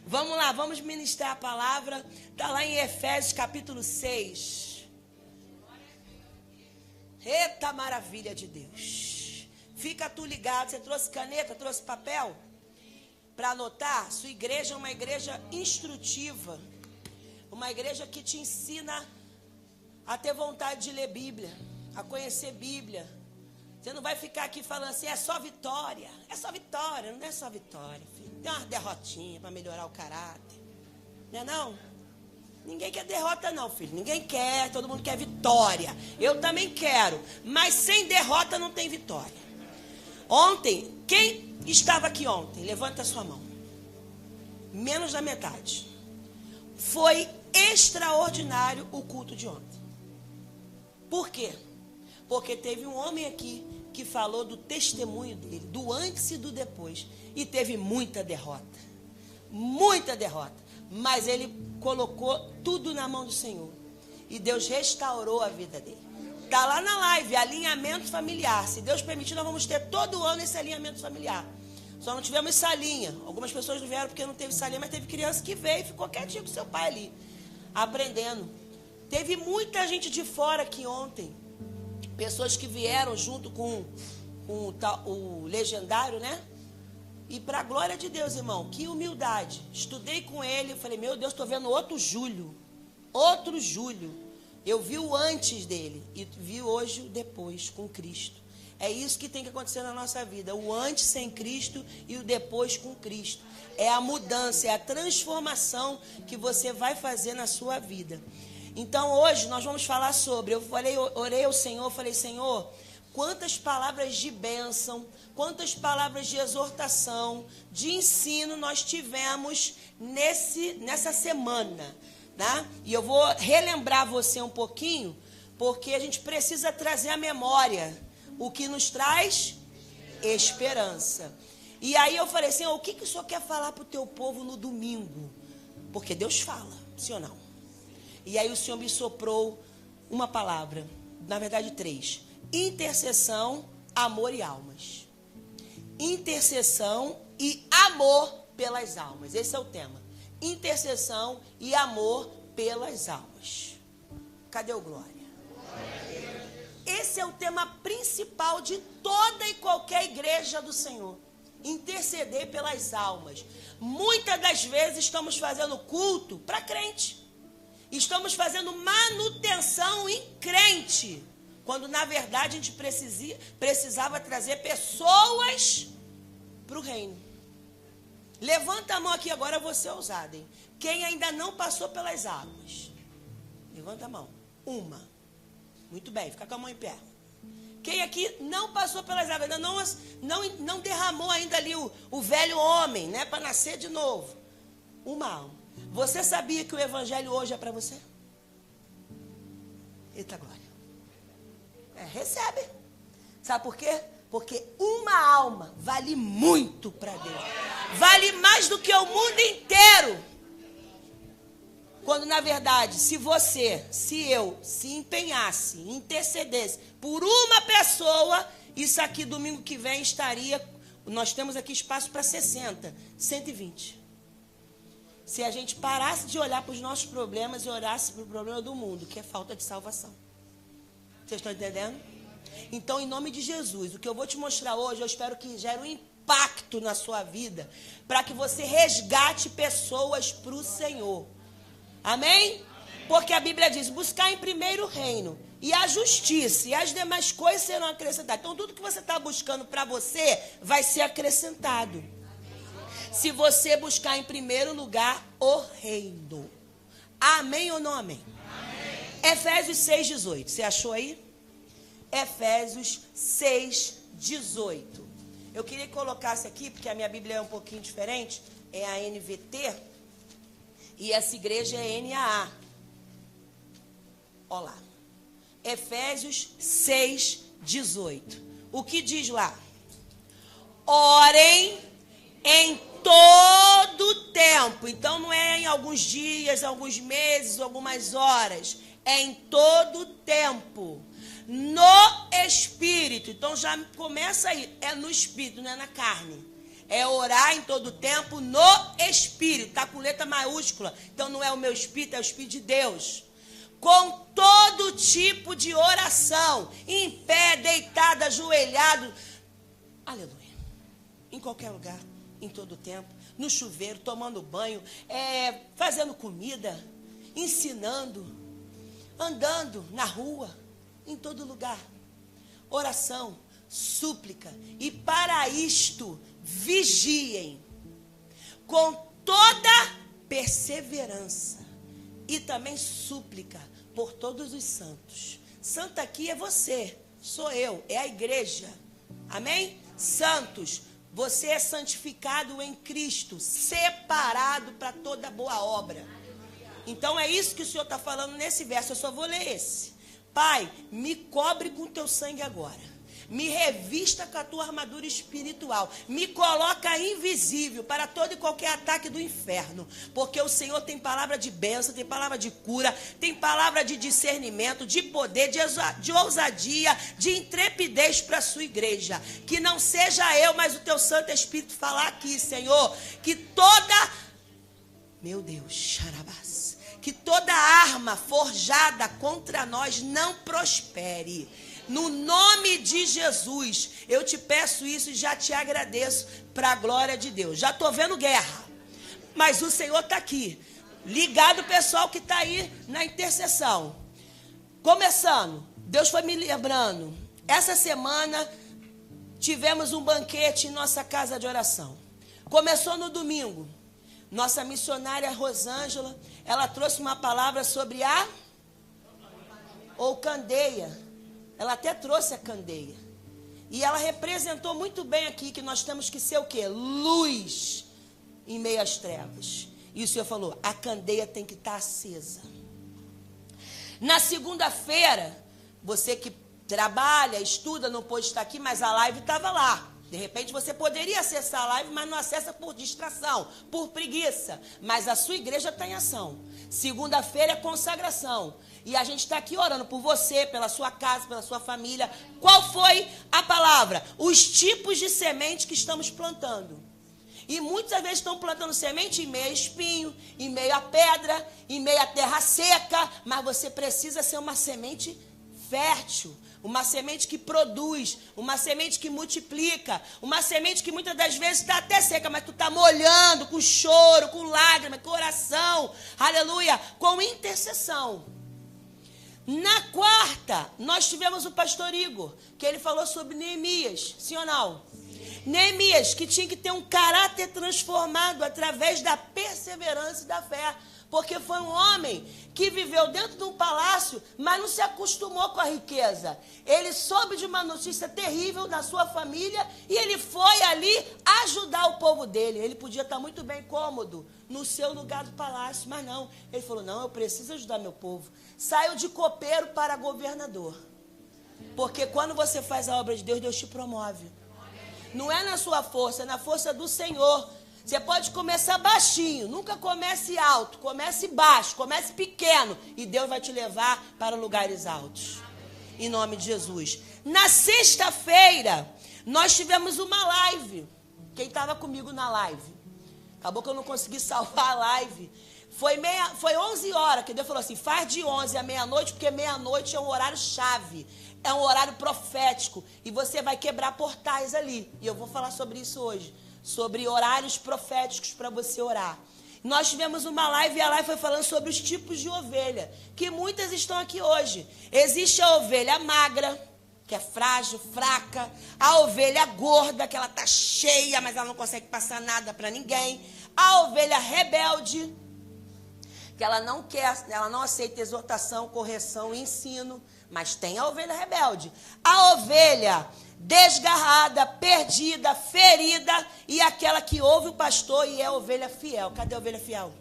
Vamos lá, vamos ministrar a palavra. Está lá em Efésios capítulo 6. Eita maravilha de Deus. Fica tu ligado, você trouxe caneta, trouxe papel? Para anotar, sua igreja é uma igreja instrutiva. Uma igreja que te ensina a ter vontade de ler Bíblia, a conhecer Bíblia. Você não vai ficar aqui falando assim, é só vitória. É só vitória, não é só vitória, filho. Tem uma derrotinha para melhorar o caráter. Não é não? Ninguém quer derrota não, filho. Ninguém quer, todo mundo quer vitória. Eu também quero, mas sem derrota não tem vitória. Ontem, quem estava aqui ontem? Levanta a sua mão. Menos da metade. Foi extraordinário o culto de ontem. Por quê? Porque teve um homem aqui que falou do testemunho dele, do antes e do depois. E teve muita derrota. Muita derrota. Mas ele colocou tudo na mão do Senhor. E Deus restaurou a vida dele. Está lá na live, alinhamento familiar. Se Deus permitir, nós vamos ter todo ano esse alinhamento familiar. Só não tivemos salinha. Algumas pessoas não vieram porque não teve salinha, mas teve criança que veio e ficou quietinho com seu pai ali, aprendendo. Teve muita gente de fora aqui ontem. Pessoas que vieram junto com o legendário, né? E para a glória de Deus, irmão, que humildade. Estudei com ele, falei, meu Deus, estou vendo outro Júlio. Outro Júlio. Eu vi o antes dele e vi hoje o depois com Cristo. É isso que tem que acontecer na nossa vida. O antes sem Cristo e o depois com Cristo. É a mudança, é a transformação que você vai fazer na sua vida. Então hoje nós vamos falar sobre, orei ao Senhor, falei, Senhor, quantas palavras de bênção, quantas palavras de exortação, de ensino nós tivemos nessa semana, né? E eu vou relembrar você um pouquinho, porque a gente precisa trazer à memória o que nos traz esperança. E aí eu falei, Senhor, o que o Senhor quer falar para o teu povo no domingo? Porque Deus fala, sim ou não? E aí o Senhor me soprou uma palavra, na verdade 3. Intercessão, amor e almas. Intercessão e amor pelas almas. Esse é o tema. Intercessão e amor pelas almas. Cadê o glória? Esse é o tema principal de toda e qualquer igreja do Senhor. Interceder pelas almas. Muitas das vezes estamos fazendo culto para crente. Estamos fazendo manutenção em crente, quando na verdade a gente precisava trazer pessoas para o reino. Levanta a mão aqui agora, eu vou ser ousado, hein? Quem ainda não passou pelas águas? Levanta a mão. Uma. Muito bem, fica com a mão em pé. Quem aqui não passou pelas águas, ainda não derramou ainda ali o velho homem, né, para nascer de novo? Uma alma. Você sabia que o evangelho hoje é para você? Eita glória. Recebe. Sabe por quê? Porque uma alma vale muito para Deus. Vale mais do que o mundo inteiro. Quando na verdade, se eu se empenhasse, intercedesse por uma pessoa, isso aqui domingo que vem estaria, nós temos aqui espaço para 60, 120. Se a gente parasse de olhar para os nossos problemas e olhasse para o problema do mundo, que é falta de salvação. Vocês estão entendendo? Então, em nome de Jesus, o que eu vou te mostrar hoje, eu espero que gere um impacto na sua vida, para que você resgate pessoas para o Senhor. Amém? Porque a Bíblia diz, buscar em primeiro o reino e a justiça, e as demais coisas serão acrescentadas. Então, tudo que você está buscando para você vai ser acrescentado. Se você buscar em primeiro lugar o reino. Amém ou não amém? Amém. Efésios 6,18. Você achou aí? Efésios 6,18. Eu queria que colocasse aqui, porque a minha Bíblia é um pouquinho diferente. É a NVT. E essa igreja é NAA. Olha lá. Efésios 6,18. O que diz lá? Orem em todo tempo. Então não é em alguns dias, alguns meses, algumas horas. É em todo tempo. No Espírito. Então já começa aí. É no Espírito, não é na carne. É orar em todo tempo no Espírito. Está com letra maiúscula. Então não é o meu Espírito, é o Espírito de Deus. Com todo tipo de oração. Em pé, deitado, ajoelhado. Aleluia. Em qualquer lugar, em todo tempo. No chuveiro, tomando banho, fazendo comida, ensinando, andando na rua, em todo lugar. Oração, súplica. E para isto, vigiem com toda perseverança e também súplica por todos os santos. Santo aqui é você, sou eu, é a igreja. Amém? Santos, você é santificado em Cristo, separado para toda boa obra. Então é isso que o Senhor está falando nesse verso, eu só vou ler esse. Pai, me cobre com teu sangue agora. Me revista com a tua armadura espiritual. Me coloca invisível para todo e qualquer ataque do inferno. Porque o Senhor tem palavra de bênção, tem palavra de cura, tem palavra de discernimento, de poder, de ousadia, de intrepidez para a sua igreja. Que não seja eu, mas o teu Santo Espírito falar aqui, Senhor. Que toda... Meu Deus, xarabás. Que toda arma forjada contra nós não prospere. No nome de Jesus, eu te peço isso e já te agradeço para a glória de Deus. Já estou vendo guerra, mas o Senhor está aqui. Ligado o pessoal que está aí na intercessão. Começando, Deus foi me lembrando. Essa semana tivemos um banquete em nossa casa de oração. Começou no domingo. Nossa missionária Rosângela, ela trouxe uma palavra sobre candeia. Ela até trouxe a candeia. E ela representou muito bem aqui que nós temos que ser o quê? Luz em meio às trevas. E o Senhor falou, a candeia tem que estar acesa. Na segunda-feira, você que trabalha, estuda, não pôde estar aqui, mas a live estava lá. De repente você poderia acessar a live, mas não acessa por distração, por preguiça. Mas a sua igreja está em ação. Segunda-feira é consagração. E a gente está aqui orando por você, pela sua casa, pela sua família. Qual foi a palavra? Os tipos de semente que estamos plantando. E muitas vezes estão plantando semente em meio a espinho, em meio a pedra, em meio a terra seca. Mas você precisa ser uma semente fértil. Uma semente que produz, uma semente que multiplica, uma semente que muitas das vezes está até seca, mas tu está molhando com choro, com lágrima, com oração, aleluia, com intercessão. Na quarta, nós tivemos o pastor Igor, que ele falou sobre Neemias, sim ou não? Neemias, que tinha que ter um caráter transformado através da perseverança e da fé. Porque foi um homem que viveu dentro de um palácio, mas não se acostumou com a riqueza. Ele soube de uma notícia terrível da sua família e ele foi ali ajudar o povo dele. Ele podia estar muito bem cômodo no seu lugar do palácio, mas não. Ele falou, não, eu preciso ajudar meu povo. Saiu de copeiro para governador. Porque quando você faz a obra de Deus, Deus te promove. Não é na sua força, é na força do Senhor. Você pode começar baixinho, nunca comece alto, comece baixo, comece pequeno. E Deus vai te levar para lugares altos. Em nome de Jesus. Na sexta-feira, nós tivemos uma live. Quem estava comigo na live? Acabou que eu não consegui salvar a live. Foi 11 horas que Deus falou assim, faz de 11 à meia-noite, porque meia-noite é um horário chave. É um horário profético. E você vai quebrar portais ali. E eu vou falar sobre isso hoje. Sobre horários proféticos para você orar. Nós tivemos uma live e a live foi falando sobre os tipos de ovelha, que muitas estão aqui hoje. Existe a ovelha magra, que é frágil, fraca. A ovelha gorda, que ela está cheia, mas ela não consegue passar nada para ninguém. A ovelha rebelde, que ela não quer, ela não aceita exortação, correção e ensino. Mas tem a ovelha rebelde. A ovelha desgarrada, perdida, ferida e aquela que ouve o pastor e é a ovelha fiel. Cadê a ovelha fiel?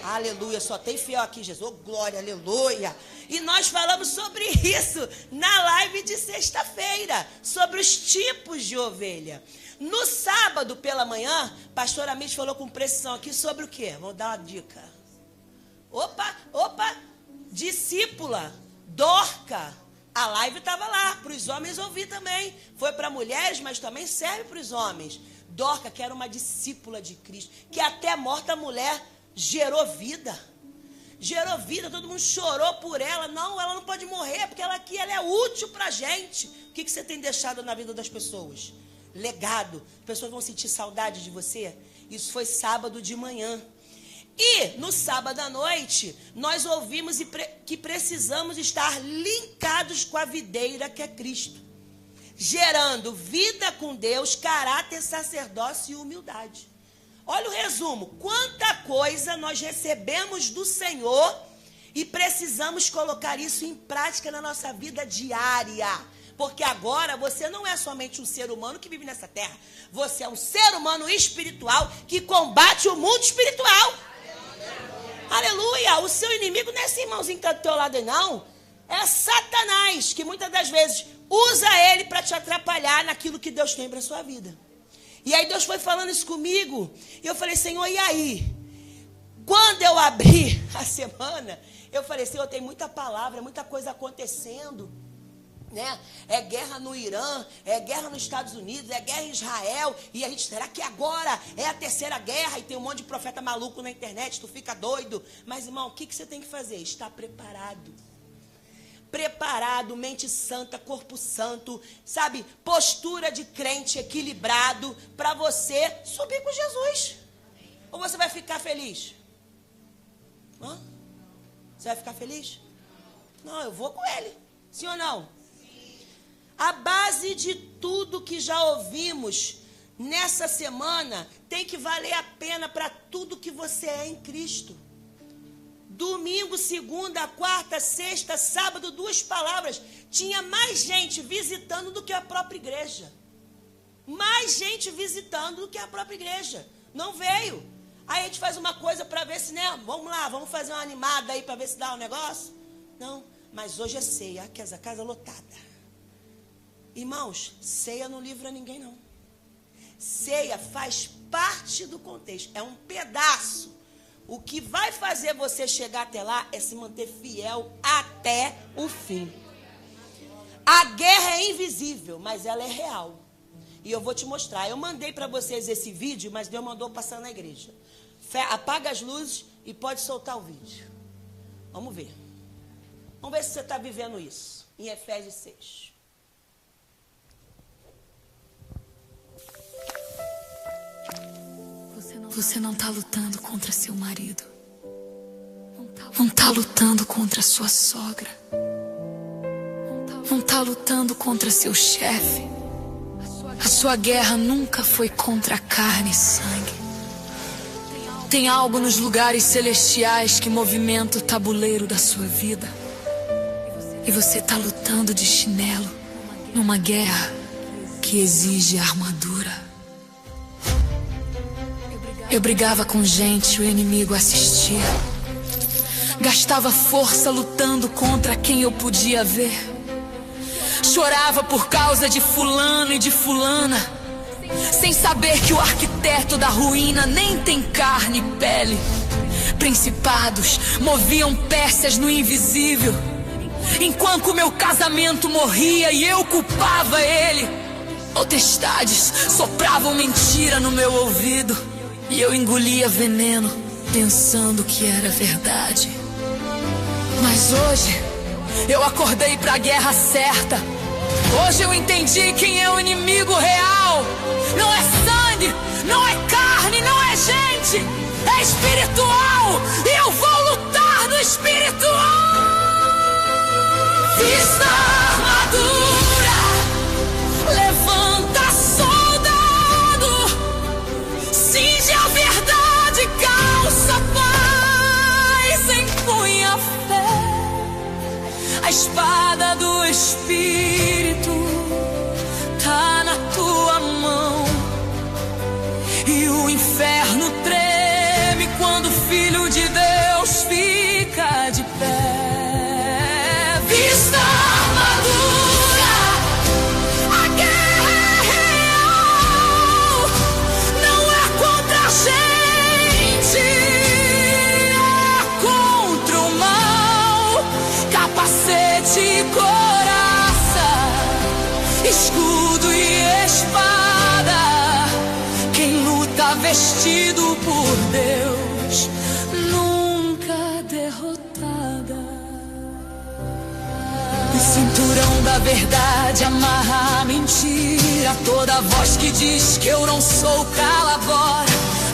Aleluia, só tem fiel aqui, Jesus. Oh, glória, aleluia. E nós falamos sobre isso na live de sexta-feira, sobre os tipos de ovelha. No sábado pela manhã, pastor Amis falou com precisão aqui sobre o quê? Vamos dar uma dica. Opa, discípula, Dorca. A live estava lá, para os homens ouvir também. Foi para mulheres, mas também serve para os homens. Dorcas, que era uma discípula de Cristo, que até morta a mulher gerou vida. Gerou vida, todo mundo chorou por ela. Não, ela não pode morrer, porque ela aqui ela é útil pra gente. O que você tem deixado na vida das pessoas? Legado. As pessoas vão sentir saudade de você. Isso foi sábado de manhã. E no sábado à noite, nós ouvimos que precisamos estar linkados com a videira que é Cristo, gerando vida com Deus, caráter, sacerdócio e humildade. Olha o resumo. Quanta coisa nós recebemos do Senhor e precisamos colocar isso em prática na nossa vida diária. Porque agora você não é somente um ser humano que vive nessa terra. Você é um ser humano espiritual que combate o mundo espiritual. Aleluia! O seu inimigo não é esse irmãozinho que está do teu lado aí, não. É Satanás, que muitas das vezes usa ele para te atrapalhar naquilo que Deus tem para a sua vida. E aí Deus foi falando isso comigo. E eu falei, Senhor, e aí? Quando eu abri a semana, eu falei, Senhor, tem muita palavra, muita coisa acontecendo. Né? É guerra no Irã, é guerra nos Estados Unidos, é guerra em Israel. E a gente, será que agora é a terceira guerra? E tem um monte de profeta maluco na internet, tu fica doido. Mas, irmão, o que você tem que fazer? Estar preparado. Preparado, mente santa, corpo santo, sabe? Postura de crente equilibrado para você subir com Jesus. Ou você vai ficar feliz? Hã? Você vai ficar feliz? Não, eu vou com ele. Sim ou não? A base de tudo que já ouvimos nessa semana tem que valer a pena para tudo que você é em Cristo. Domingo, segunda, quarta, sexta, sábado, 2 palavras. Tinha mais gente visitando do que a própria igreja. Mais gente visitando do que a própria igreja. Não veio. Aí a gente faz uma coisa para ver se, né? Vamos lá, vamos fazer uma animada aí para ver se dá um negócio. Não, mas hoje é ceia, que essa casa lotada. Irmãos, ceia não livra ninguém, não. Ceia faz parte do contexto, é um pedaço. O que vai fazer você chegar até lá é se manter fiel até o fim. A guerra é invisível, mas ela é real. E eu vou te mostrar. Eu mandei para vocês esse vídeo, mas Deus mandou passar na igreja. Apaga as luzes e pode soltar o vídeo. Vamos ver. Vamos ver se você está vivendo isso. Em Efésios 6. Você não está lutando contra seu marido. Não está lutando contra sua sogra. Não está lutando contra seu chefe. A sua guerra nunca foi contra a carne e sangue. Tem algo nos lugares celestiais que movimenta o tabuleiro da sua vida. E você está lutando de chinelo numa guerra que exige armadura. Eu brigava com gente e o inimigo assistia. Gastava força lutando contra quem eu podia ver. Chorava por causa de fulano e de fulana, sem saber que o arquiteto da ruína nem tem carne e pele. Principados moviam peças no invisível, enquanto meu casamento morria e eu culpava ele. Potestades sopravam mentira no meu ouvido e eu engolia veneno, pensando que era verdade. Mas hoje, eu acordei pra guerra certa. Hoje eu entendi quem é o inimigo real. Não é sangue, não é carne, não é gente. É espiritual. E eu vou lutar no espiritual. Vista a armadura. Levanta, soldado. Cinge a verdade, calça paz, empunha fé. A espada do Espírito tá na tua mão. E o inferno treme quando o Filho de Deus fica de pé. Vista a armadura. A guerra é real. Não é contra a gente, é contra o mal. Capacete e coraça, escudo e espada, vestido por Deus, nunca derrotada. O cinturão da verdade amarra a mentira. Toda voz que diz que eu não sou, cala agora.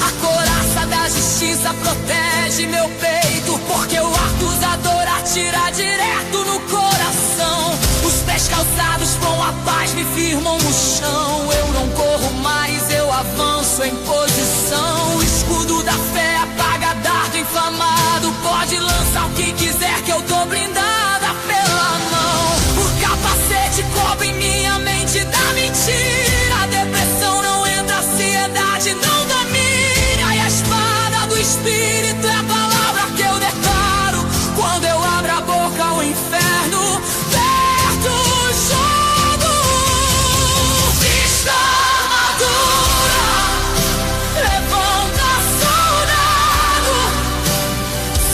A couraça da justiça protege meu peito, porque o acusador atira direto no coração. Os pés calçados com a paz me firmam no chão. Eu não corro mais, eu avanço em posição. O escudo da fé apaga dardo inflamado. Pode lançar o que quiser que eu tô blindada pela mão. O capacete cobre minha mente da mentira. A depressão não entra, a ansiedade não domina. E a espada do Espírito é a palavra que eu declaro. Quando eu abro a boca, o inferno perde o jogo. Vista a armadura, levanta soldado.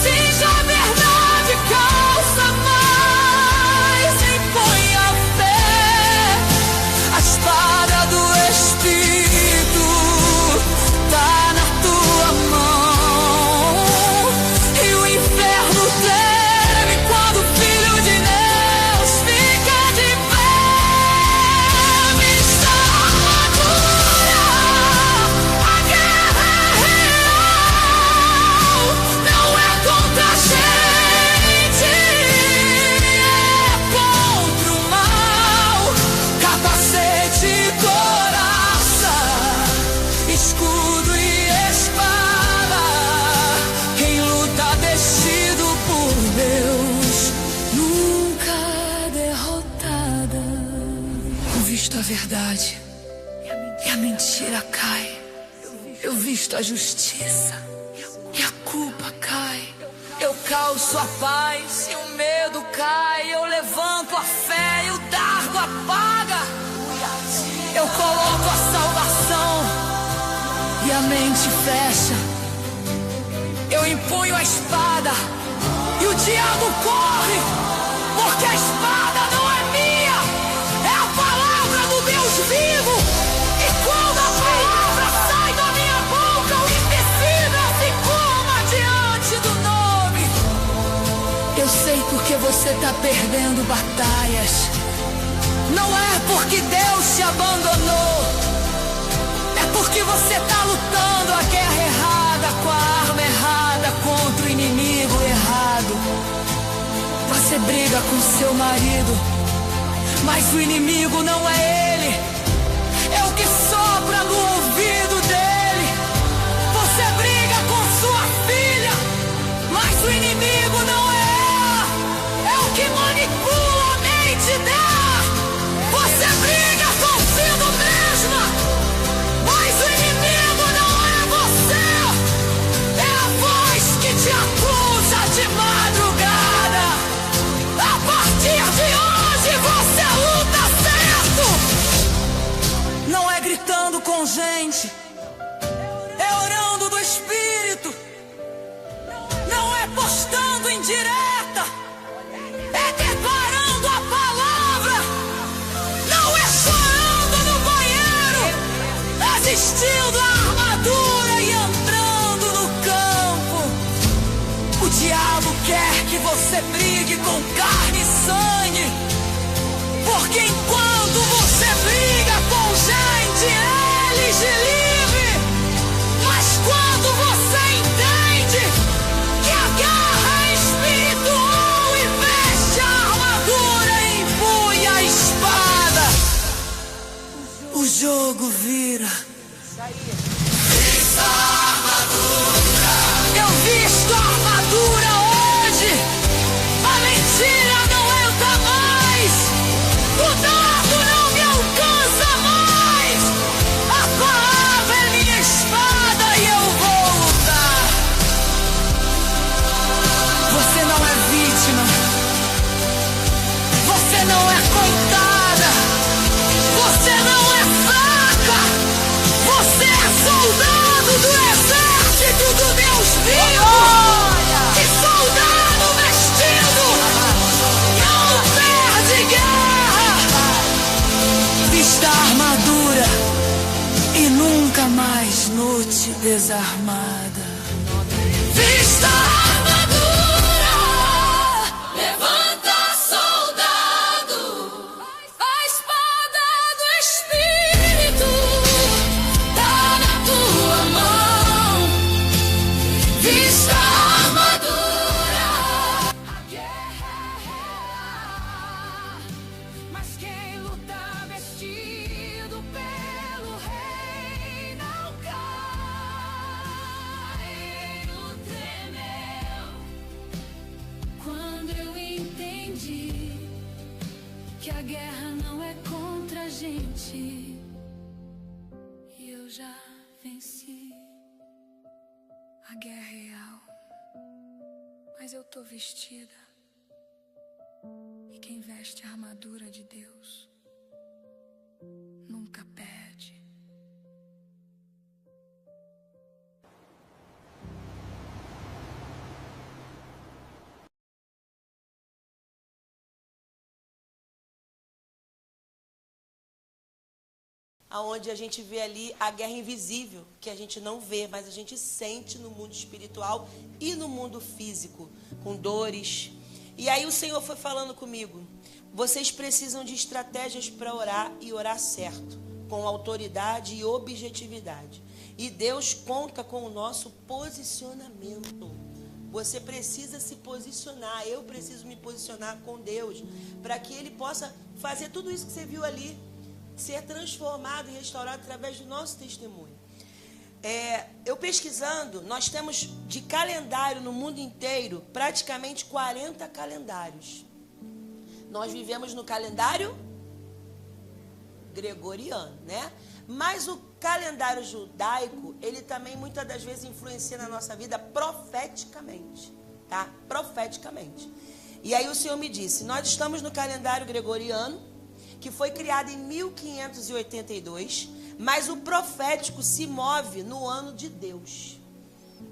Cinja a verdade, calça mais, impõe a fé. A espada do Espírito tá na tua mão. E o inferno treme quando o Filho de Deus fica de pé. Vista a armadura, a guerra é real. Não é contra a gente, é contra o mal. Capacete e couraça, escudo e espada. Quem luta vestido por Deus, nunca derrotada. Visto a verdade e a mentira cai. Eu visto a justiça e a culpa cai. Eu calço a paz e o medo cai. Eu levanto a fé e o dardo apaga. Eu coloco a salvação e a mente fecha. Eu empunho a espada e o diabo corre, porque a espada não é minha, é a palavra do Deus vivo. E quando a palavra sai da minha boca, o invisível se curva diante do nome. Eu sei porque você tá perdendo batalhas. Não é porque Deus te abandonou, é porque você tá lutando a guerra errada, com a arma errada, contra o inimigo errado. Você briga com seu marido, mas o inimigo não é ele, é o que sopra no ouvido dele. Você briga com sua filha, mas o inimigo não é ela, é o que manipula a mente dela. Você briga consigo mesma, mas o inimigo não é você, é a voz que te acusa de madrugada. A partir de hoje você luta certo. Não é gritando com gente, é orando do Espírito. Não é postando em direta, é declarando a palavra. Não é chorando no banheiro, é vestindo a armadura e entrando no campo. O diabo quer que você brigue com carne e sangue, porque enquanto você briga com gente, ele te livre. Mas quando você entende que a guerra é espiritual e veste a armadura e empunha a espada, o jogo vira. Vista a armadura, Eu visto a armadura hoje, a armada. Vista a armadura, levanta soldado, a espada do Espírito tá na tua mão. Vista a armadura, a guerra é real, mas quem luta vestido pelo rei não cai no tremel. Quando eu entendi que a guerra não é contra a gente, e eu já venci. A guerra é real, mas eu tô vestida. E quem veste a armadura de Deus nunca perde. Aonde a gente vê ali a guerra invisível, que a gente não vê, mas a gente sente no mundo espiritual e no mundo físico, com dores. E aí o Senhor foi falando comigo, vocês precisam de estratégias para orar e orar certo, com autoridade e objetividade. E Deus conta com o nosso posicionamento. Você precisa se posicionar, eu preciso me posicionar com Deus, para que Ele possa fazer tudo isso que você viu ali, ser transformado e restaurado através do nosso testemunho. Eu pesquisando, nós temos de calendário no mundo inteiro praticamente 40 calendários. Nós vivemos no calendário gregoriano, né? Mas o calendário judaico, ele também muitas das vezes influencia na nossa vida profeticamente, tá? Profeticamente. E aí o Senhor me disse, nós estamos no calendário gregoriano, que foi criado em 1582, mas o profético se move no ano de Deus,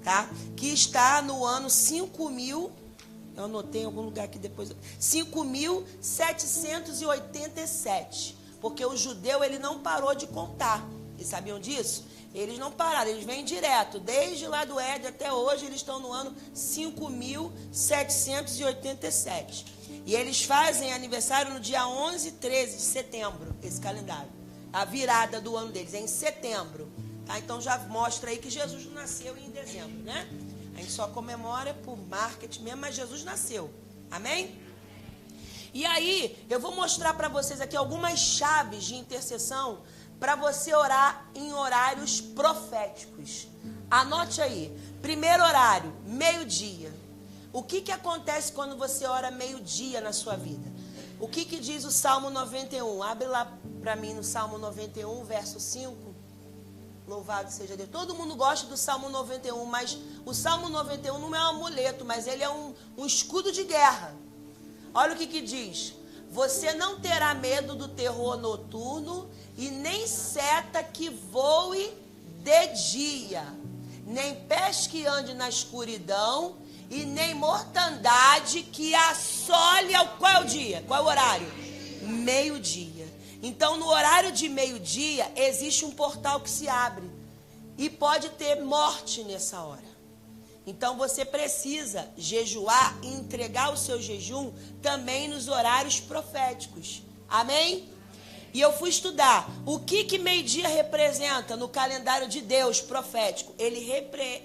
tá? Que está no ano 5.000, eu anotei em algum lugar aqui depois, 5.787, porque o judeu ele não parou de contar, vocês sabiam disso? Eles não pararam, eles vêm direto, desde lá do Éden até hoje, eles estão no ano 5.787. E eles fazem aniversário no dia 11 e 13 de setembro, esse calendário. A virada do ano deles é em setembro. Tá? Então já mostra aí que Jesus nasceu em dezembro, né? A gente só comemora por marketing mesmo, mas Jesus nasceu. Amém? E aí, eu vou mostrar para vocês aqui algumas chaves de intercessão para você orar em horários proféticos. Anote aí. Primeiro horário, meio-dia. O que acontece quando você ora meio-dia na sua vida? O que diz o Salmo 91? Abre lá para mim no Salmo 91, verso 5. Louvado seja Deus. Todo mundo gosta do Salmo 91, mas o Salmo 91 não é um amuleto, mas ele é um escudo de guerra. Olha o que diz. Você não terá medo do terror noturno e nem seta que voe de dia, nem peste que ande na escuridão, e nem mortandade que assole. Qual é o dia? Qual é o horário? Meio-dia. Então, no horário de meio-dia, existe um portal que se abre. E pode ter morte nessa hora. Então, você precisa jejuar e entregar o seu jejum também nos horários proféticos. Amém? E eu fui estudar o que meio-dia representa no calendário de Deus profético. Ele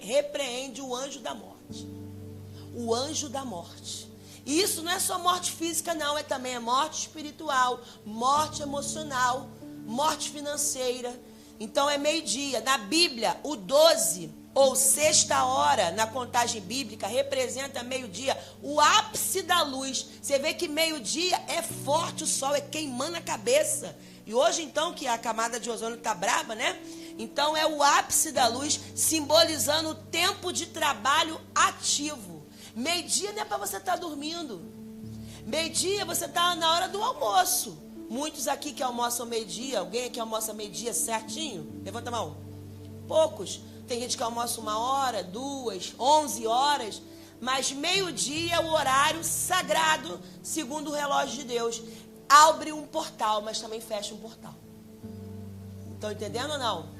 repreende o anjo da morte. O anjo da morte. E isso não é só morte física, não. Também é morte espiritual, morte emocional, morte financeira. Então é meio-dia. Na Bíblia, o 12 ou sexta hora na contagem bíblica representa meio-dia, o ápice da luz. Você vê que meio-dia é forte, o sol é queimando a cabeça. E hoje então que a camada de ozônio está brava, né? Então é o ápice da luz, simbolizando o tempo de trabalho ativo. Meio-dia não é para você estar dormindo. Meio-dia você está na hora do almoço. Muitos aqui que almoçam meio-dia, alguém aqui almoça meio-dia certinho? Levanta a mão. Poucos. Tem gente que almoça 1 hora, 2, 11 horas. Mas meio-dia é o horário sagrado, segundo o relógio de Deus. Abre um portal, mas também fecha um portal. Estão entendendo ou não?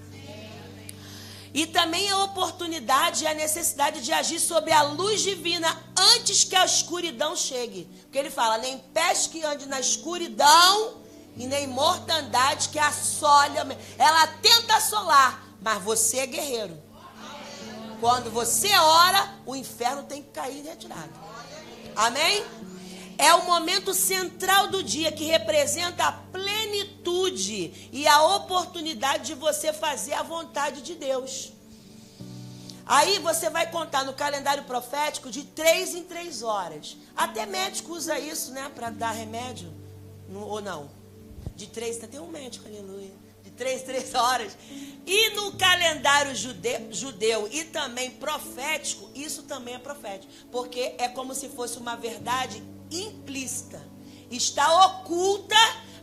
E também a oportunidade e a necessidade de agir sobre a luz divina antes que a escuridão chegue. Porque ele fala, nem peste que ande na escuridão e nem mortandade que assole. Ela tenta assolar, mas você é guerreiro. Quando você ora, o inferno tem que cair em retirada. Amém? É o momento central do dia que representa a plenitude e a oportunidade de você fazer a vontade de Deus. Aí você vai contar no calendário profético de 3 em 3 horas. Até médico usa isso, né? Para dar remédio. Ou não? De 3, tem um médico, aleluia. De 3 em 3 horas. E no calendário judeu e também profético, isso também é profético. Porque é como se fosse uma verdade implícita, está oculta,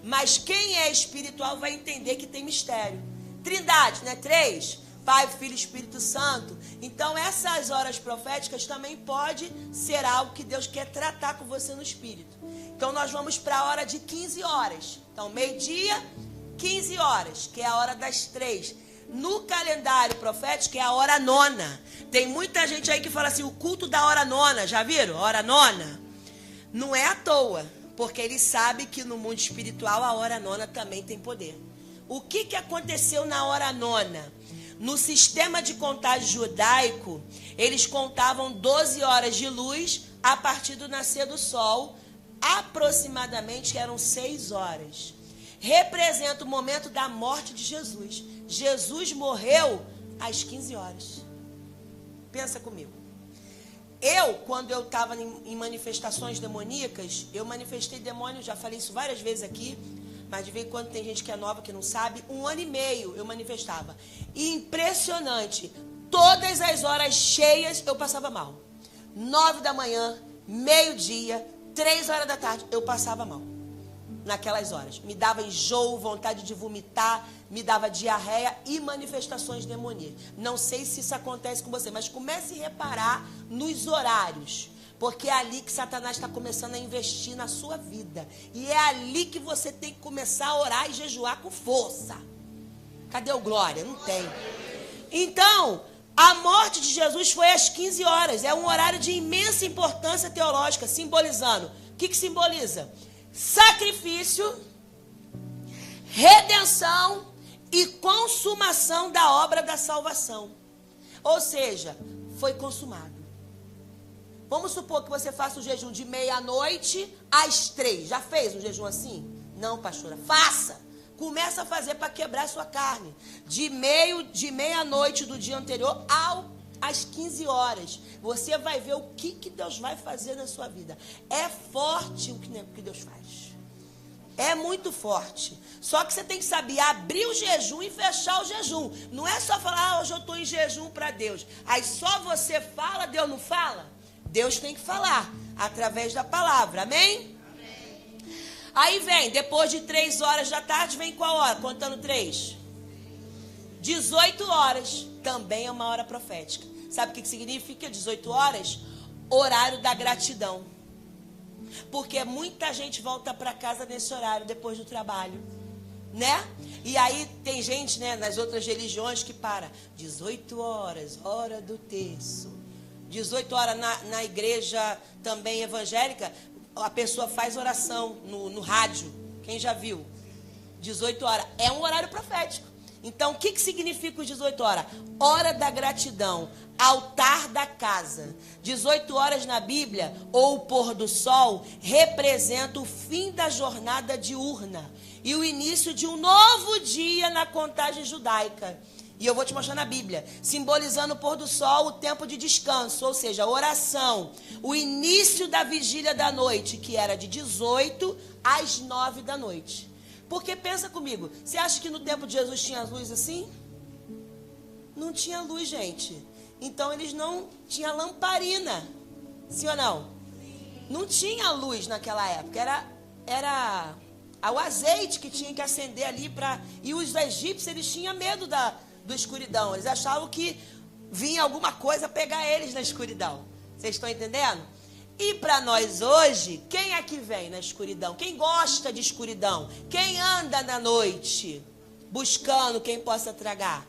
mas quem é espiritual vai entender que tem mistério. Trindade, né? 3, Pai, Filho e Espírito Santo. Então essas horas proféticas também pode ser algo que Deus quer tratar com você no espírito. Então nós vamos para a hora de 15 horas. Então meio-dia, 15 horas, que é a hora das 3. No calendário profético é a hora 9. Tem muita gente aí que fala assim, o culto da hora 9, já viram? Hora 9. Não é à toa, porque ele sabe que no mundo espiritual a hora 9 também tem poder. O que aconteceu na hora 9? No sistema de contagem judaico, eles contavam 12 horas de luz a partir do nascer do sol, aproximadamente eram 6 horas. Representa o momento da morte de Jesus. Jesus morreu às 15 horas. Pensa comigo. Quando eu estava em manifestações demoníacas, eu manifestei demônio, já falei isso várias vezes aqui, mas de vez em quando tem gente que é nova, que não sabe, 1 ano e meio eu manifestava. E impressionante, todas as horas cheias eu passava mal. 9 da manhã, meio-dia, 3 horas da tarde, eu passava mal. Naquelas horas. Me dava enjoo, vontade de vomitar, me dava diarreia e manifestações demoníacas. Não sei se isso acontece com você, mas comece a reparar nos horários. Porque é ali que Satanás está começando a investir na sua vida. E é ali que você tem que começar a orar e jejuar com força. Cadê o glória? Não tem. Então, a morte de Jesus foi às 15 horas. É um horário de imensa importância teológica, simbolizando. O que simboliza? Sacrifício, redenção e consumação da obra da salvação. Ou seja, foi consumado. Vamos supor que você faça o jejum de meia-noite às 3. Já fez um jejum assim? Não, pastora. Faça. Começa a fazer para quebrar sua carne. De meia-noite do dia anterior às 15 horas. Você vai ver o que Deus vai fazer na sua vida. É forte o que Deus faz. É muito forte. Só que você tem que saber abrir o jejum e fechar o jejum. Não é só falar, hoje eu estou em jejum para Deus. Aí só você fala, Deus não fala? Deus tem que falar através da palavra. Amém? Amém. Aí vem, depois de 3 horas da tarde, vem qual hora? Contando 3. 18 horas. Também é uma hora profética. Sabe o que significa 18 horas? Horário da gratidão. Porque muita gente volta para casa nesse horário, depois do trabalho. Né? E aí tem gente, né, nas outras religiões que para 18 horas, hora do terço. 18 horas na igreja também evangélica, a pessoa faz oração no rádio. Quem já viu? 18 horas. É um horário profético. Então, o que significa os 18 horas? Hora da gratidão, altar da casa. 18 horas na Bíblia, ou o pôr do sol, representa o fim da jornada diurna e o início de um novo dia na contagem judaica. E eu vou te mostrar na Bíblia, simbolizando o pôr do sol, o tempo de descanso, ou seja, a oração. O início da vigília da noite, que era de 18 às 9 da noite. Porque pensa comigo, você acha que no tempo de Jesus tinha luz assim? Não tinha luz, gente. Então eles não tinham lamparina. Sim ou não? Não tinha luz naquela época. Era o azeite que tinha que acender ali para. E os egípcios, eles tinham medo da escuridão. Eles achavam que vinha alguma coisa pegar eles na escuridão. Vocês estão entendendo? E para nós hoje, quem é que vem na escuridão? Quem gosta de escuridão? Quem anda na noite buscando quem possa tragar?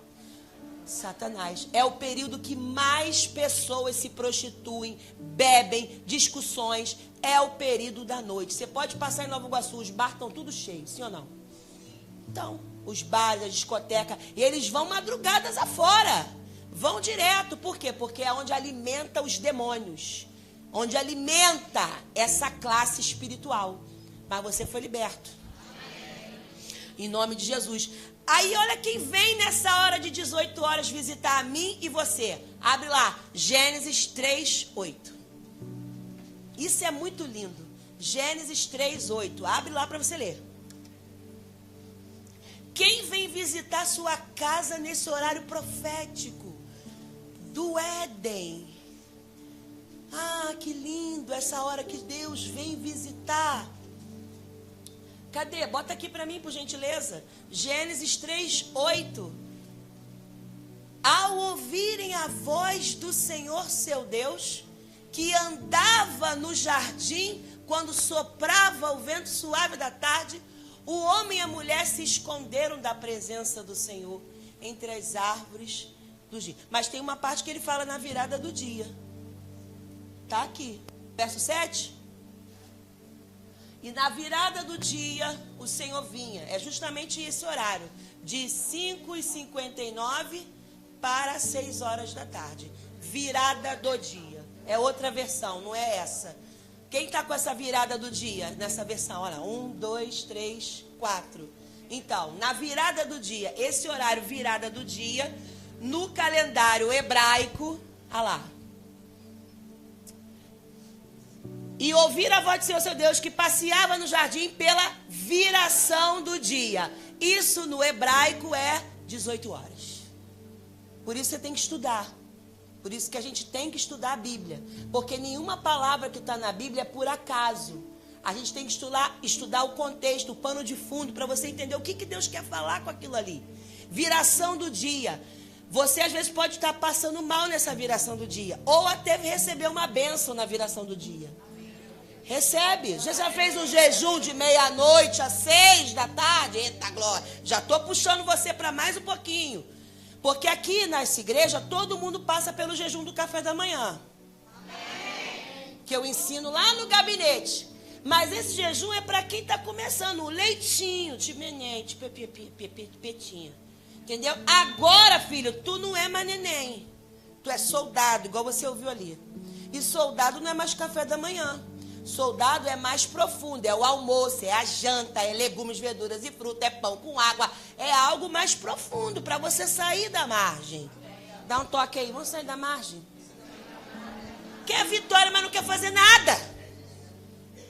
Satanás. É o período que mais pessoas se prostituem, bebem, discussões. É o período da noite. Você pode passar em Nova Iguaçu, os bares estão tudo cheios, sim ou não? Então, os bares, a discoteca, e eles vão madrugadas afora. Vão direto. Por quê? Porque é onde alimenta os demônios. Onde alimenta essa classe espiritual. Mas você foi liberto. Em nome de Jesus. Aí olha quem vem nessa hora de 18 horas visitar a mim e você. Abre lá, Gênesis 3:8. Isso é muito lindo. Gênesis 3:8. Abre lá para você ler. Quem vem visitar sua casa nesse horário profético? Do Éden. Ah, que lindo essa hora que Deus vem visitar. Cadê? Bota aqui para mim, por gentileza. Gênesis 3:8. Ao ouvirem a voz do Senhor seu Deus, que andava no jardim quando soprava o vento suave da tarde, o homem e a mulher se esconderam da presença do Senhor entre as árvores do dia. Mas tem uma parte que ele fala na virada do dia. Está aqui, verso 7. E na virada do dia, o Senhor vinha. É justamente esse horário, de 5h59 para 6 horas da tarde. Virada do dia. É outra versão, não é essa. Quem está com essa virada do dia? Nessa versão, olha, 1, 2, 3, 4. Então, na virada do dia, esse horário virada do dia, no calendário hebraico, olha lá. E ouvir a voz do Senhor seu Deus, que passeava no jardim pela viração do dia. Isso no hebraico é 18 horas. Por isso você tem que estudar. Por isso que a gente tem que estudar a Bíblia. Porque nenhuma palavra que está na Bíblia é por acaso. A gente tem que estudar o contexto, o pano de fundo, para você entender o que Deus quer falar com aquilo ali. Viração do dia. Você às vezes pode estar passando mal nessa viração do dia. Ou até receber uma bênção na viração do dia. Recebe. Você já fez um jejum de meia-noite às 6 da tarde? Eita glória. Já estou puxando você para mais um pouquinho. Porque aqui nessa igreja todo mundo passa pelo jejum do café da manhã. Amém. Que eu ensino lá no gabinete. Mas esse jejum é para quem está começando. O leitinho, timenente, petinha. Entendeu? Agora, filho, tu não é mais neném. Tu é soldado, igual você ouviu ali. E soldado não é mais café da manhã. Soldado é mais profundo, é o almoço, é a janta, é legumes, verduras e fruta, é pão com água. É algo mais profundo para você sair da margem. Dá um toque aí, vamos sair da margem. Quer vitória, mas não quer fazer nada.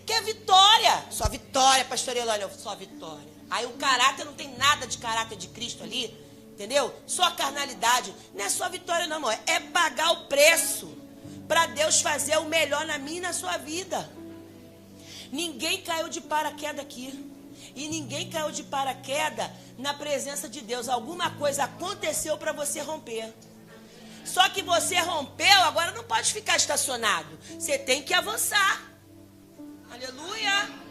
Quer vitória. Só vitória, pastor Elônia, só vitória. Aí o caráter, não tem nada de caráter de Cristo ali, entendeu? Só carnalidade. Não é só vitória não, amor. É pagar o preço para Deus fazer o melhor na minha e na sua vida. Ninguém caiu de paraquedas aqui. E ninguém caiu de paraquedas na presença de Deus. Alguma coisa aconteceu para você romper. Só que você rompeu, agora não pode ficar estacionado. Você tem que avançar. Aleluia.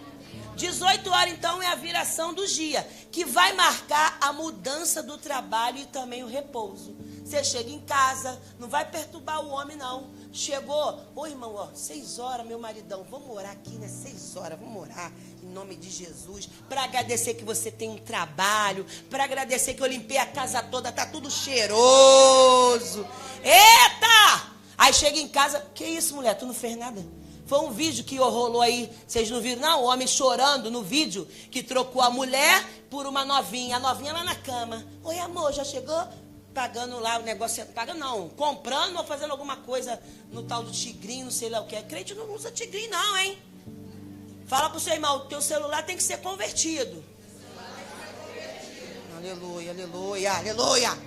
18 horas então é a viração do dia, que vai marcar a mudança do trabalho e também o repouso. Você chega em casa, não vai perturbar o homem não. Chegou, ô irmão, ó, 6 horas, meu maridão, vamos orar aqui, né? 6 horas, vamos orar em nome de Jesus, para agradecer que você tem um trabalho, para agradecer que eu limpei a casa toda, tá tudo cheiroso. Eita! Aí chega em casa, que isso, mulher, tu não fez nada? Foi um vídeo que rolou aí, vocês não viram não? O homem chorando no vídeo, que trocou a mulher por uma novinha, a novinha lá na cama. Oi amor, já chegou? Pagando lá o negócio, paga não, comprando ou fazendo alguma coisa no tal do tigrinho, não sei lá o que. Crente não usa tigrinho não, hein? Fala pro seu irmão, o teu celular tem que ser convertido. Aleluia, aleluia, aleluia.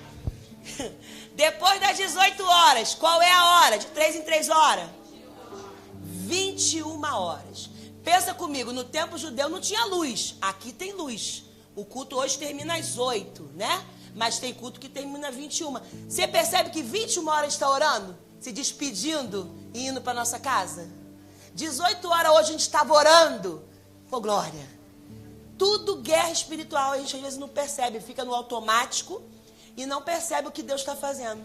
Depois das 18 horas, qual é a hora? De 3 em 3 horas? 21 horas. Pensa comigo, no tempo judeu não tinha luz. Aqui tem luz. O culto hoje termina às 8, né? Mas tem culto que termina às 21. Você percebe que 21 horas está orando? Se despedindo e indo para nossa casa? 18 horas hoje a gente estava orando. Pô, glória. Tudo guerra espiritual. A gente às vezes não percebe. Fica no automático. e não percebe o que Deus está fazendo.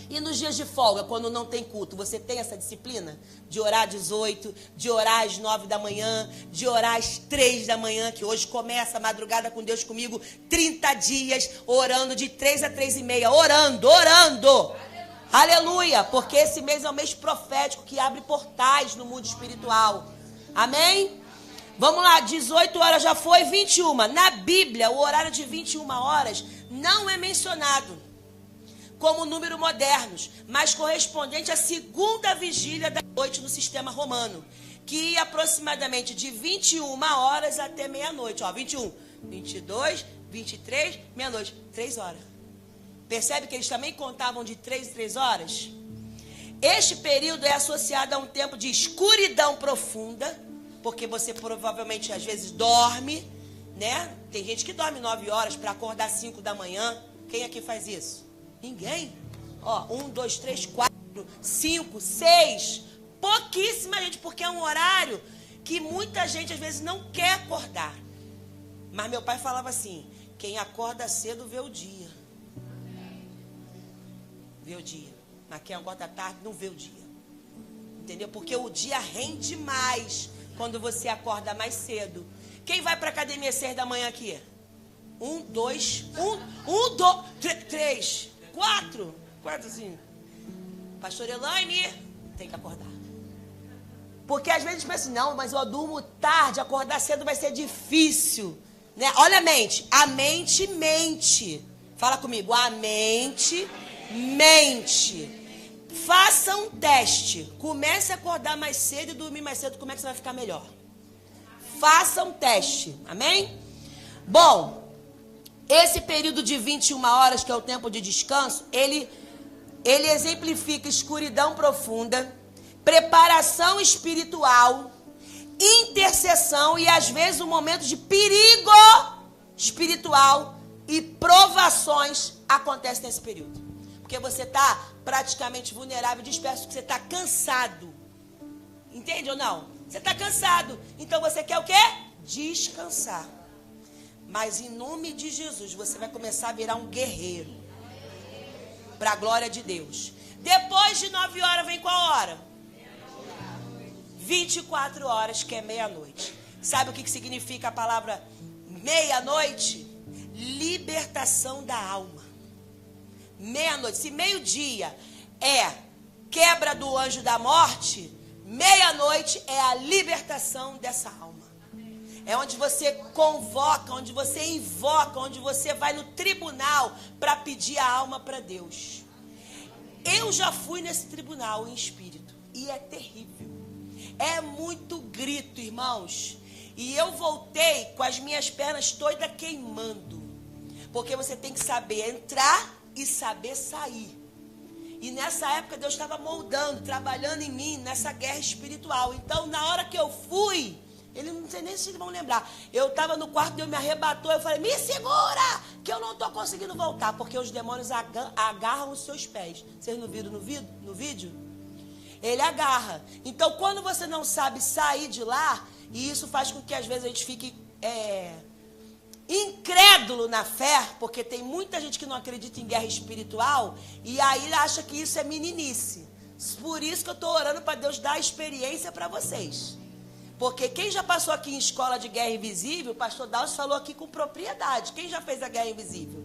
E nos dias de folga, quando não tem culto, você tem essa disciplina de orar às 18, de orar às 9 da manhã, de orar às 3 da manhã, que hoje começa a madrugada com Deus comigo, 30 dias, orando de 3 a 3:30, orando. Aleluia, porque esse mês é um mês profético que abre portais no mundo espiritual. Amém? Vamos lá, 18 horas já foi, 21. Na Bíblia, o horário de 21 horas não é mencionado como número modernos, mas correspondente à segunda vigília da noite no sistema romano, que ia aproximadamente de 21 horas até meia-noite. 21, 22, 23, meia-noite, 3 horas. Percebe que eles também contavam de 3 em 3 horas? Este período é associado a um tempo de escuridão profunda, porque você provavelmente às vezes dorme, né? Tem gente que dorme 9 horas para acordar 5 da manhã. Quem aqui faz isso? Ninguém. 1, 2, 3, 4, 5, 6. Pouquíssima gente, porque é um horário que muita gente às vezes não quer acordar. Mas meu pai falava assim: quem acorda cedo vê o dia. Vê o dia. Mas quem acorda tarde não vê o dia. Entendeu? Porque o dia rende mais quando você acorda mais cedo. Quem vai para a academia 6 da manhã aqui? 1, 2, 3, 4, assim. Pastor Elaine, tem que acordar. Porque às vezes pensa assim, não, mas eu durmo tarde, acordar cedo vai ser difícil. Né? Olha a mente mente. Fala comigo, a mente mente. Faça um teste. Comece a acordar mais cedo e dormir mais cedo, como é que você vai ficar melhor? Faça um teste, amém? Bom, esse período de 21 horas, que é o tempo de descanso, ele exemplifica escuridão profunda, preparação espiritual, intercessão e às vezes um momento de perigo espiritual e provações acontecem nesse período. Porque você está praticamente vulnerável, disperso, porque você está cansado. Entende ou não? Você está cansado. Então você quer o quê? Descansar. Mas em nome de Jesus, você vai começar a virar um guerreiro. Para a glória de Deus. Depois de 9 horas, vem qual hora? 24 horas, que é meia-noite. Sabe o que significa a palavra meia-noite? Libertação da alma. Meia-noite. Se meio-dia é quebra do anjo da morte, meia-noite é a libertação dessa alma. É onde você convoca, onde você invoca, onde você vai no tribunal para pedir a alma para Deus. Eu já fui nesse tribunal em espírito e é terrível. É muito grito, irmãos. E eu voltei com as minhas pernas todas queimando. Porque você tem que saber entrar e saber sair. E nessa época Deus estava moldando, trabalhando em mim nessa guerra espiritual. Então, na hora que eu fui, ele não sei nem se eles vão lembrar. Eu estava no quarto, Deus me arrebatou. Eu falei, me segura, que eu não estou conseguindo voltar. Porque os demônios agarram os seus pés. Vocês não viram no vídeo? Ele agarra. Então, quando você não sabe sair de lá, e isso faz com que às vezes a gente fique incrédulo na fé, porque tem muita gente que não acredita em guerra espiritual, e aí acha que isso é meninice. Por isso que eu estou orando para Deus dar experiência para vocês. Porque quem já passou aqui em escola de guerra invisível, o pastor Dalcio falou aqui com propriedade. Quem já fez a guerra invisível?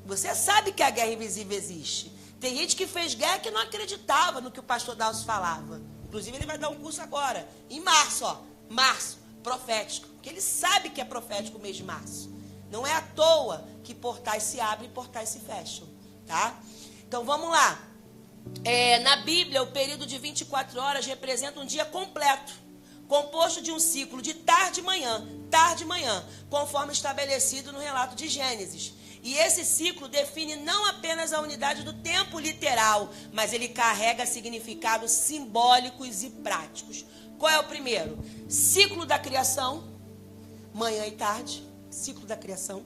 Você sabe que a guerra invisível existe. Tem gente que fez guerra que não acreditava no que o pastor Dalcio falava. Inclusive ele vai dar um curso agora, em março, março, profético. Porque ele sabe que é profético o mês de março. Não é à toa que portais se abrem e portais se fecham, tá? Então vamos lá. Na Bíblia, o período de 24 horas representa um dia completo, composto de um ciclo de tarde e manhã, conforme estabelecido no relato de Gênesis. E esse ciclo define não apenas a unidade do tempo literal, mas ele carrega significados simbólicos e práticos. Qual é o primeiro? Ciclo da criação, manhã e tarde, ciclo da criação.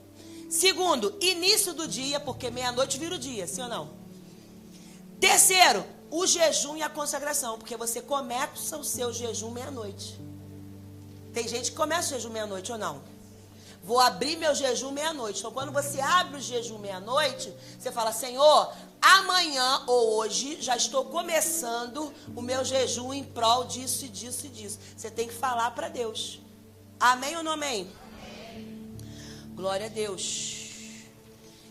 Segundo, início do dia, porque meia-noite vira o dia, sim ou não? Terceiro, o jejum e a consagração, porque você começa o seu jejum meia-noite. Tem gente que começa o jejum meia-noite ou não? Vou abrir meu jejum meia-noite. Então, quando você abre o jejum meia-noite, você fala, Senhor, amanhã ou hoje já estou começando o meu jejum em prol disso e disso e disso. Você tem que falar para Deus. Amém ou não amém? Amém? Glória a Deus.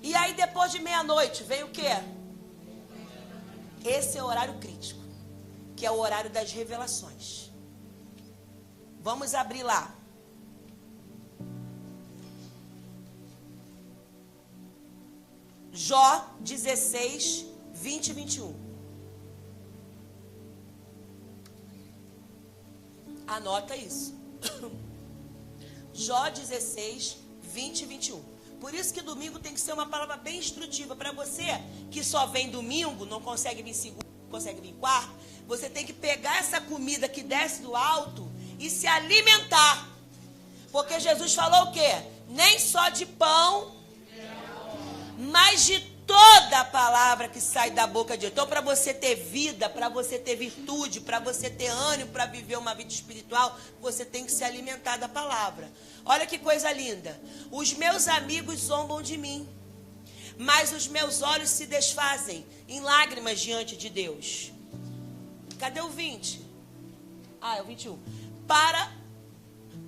E aí, depois de meia-noite, vem o quê? Esse é o horário crítico, que é o horário das revelações. Vamos abrir lá. Jó 16, 20 e 21. Anota isso. Jó 16, 20 e 21. Por isso que domingo tem que ser uma palavra bem instrutiva. Para você que só vem domingo, não consegue vir segunda, não consegue vir quarta, você tem que pegar essa comida que desce do alto e se alimentar. Porque Jesus falou o quê? Nem só de pão, mas de toda a palavra que sai da boca de Deus. Então, para você ter vida, para você ter virtude, para você ter ânimo, para viver uma vida espiritual, você tem que se alimentar da palavra. Olha que coisa linda. Os meus amigos zombam de mim, mas os meus olhos se desfazem em lágrimas diante de Deus. Cadê o 20? É o 21.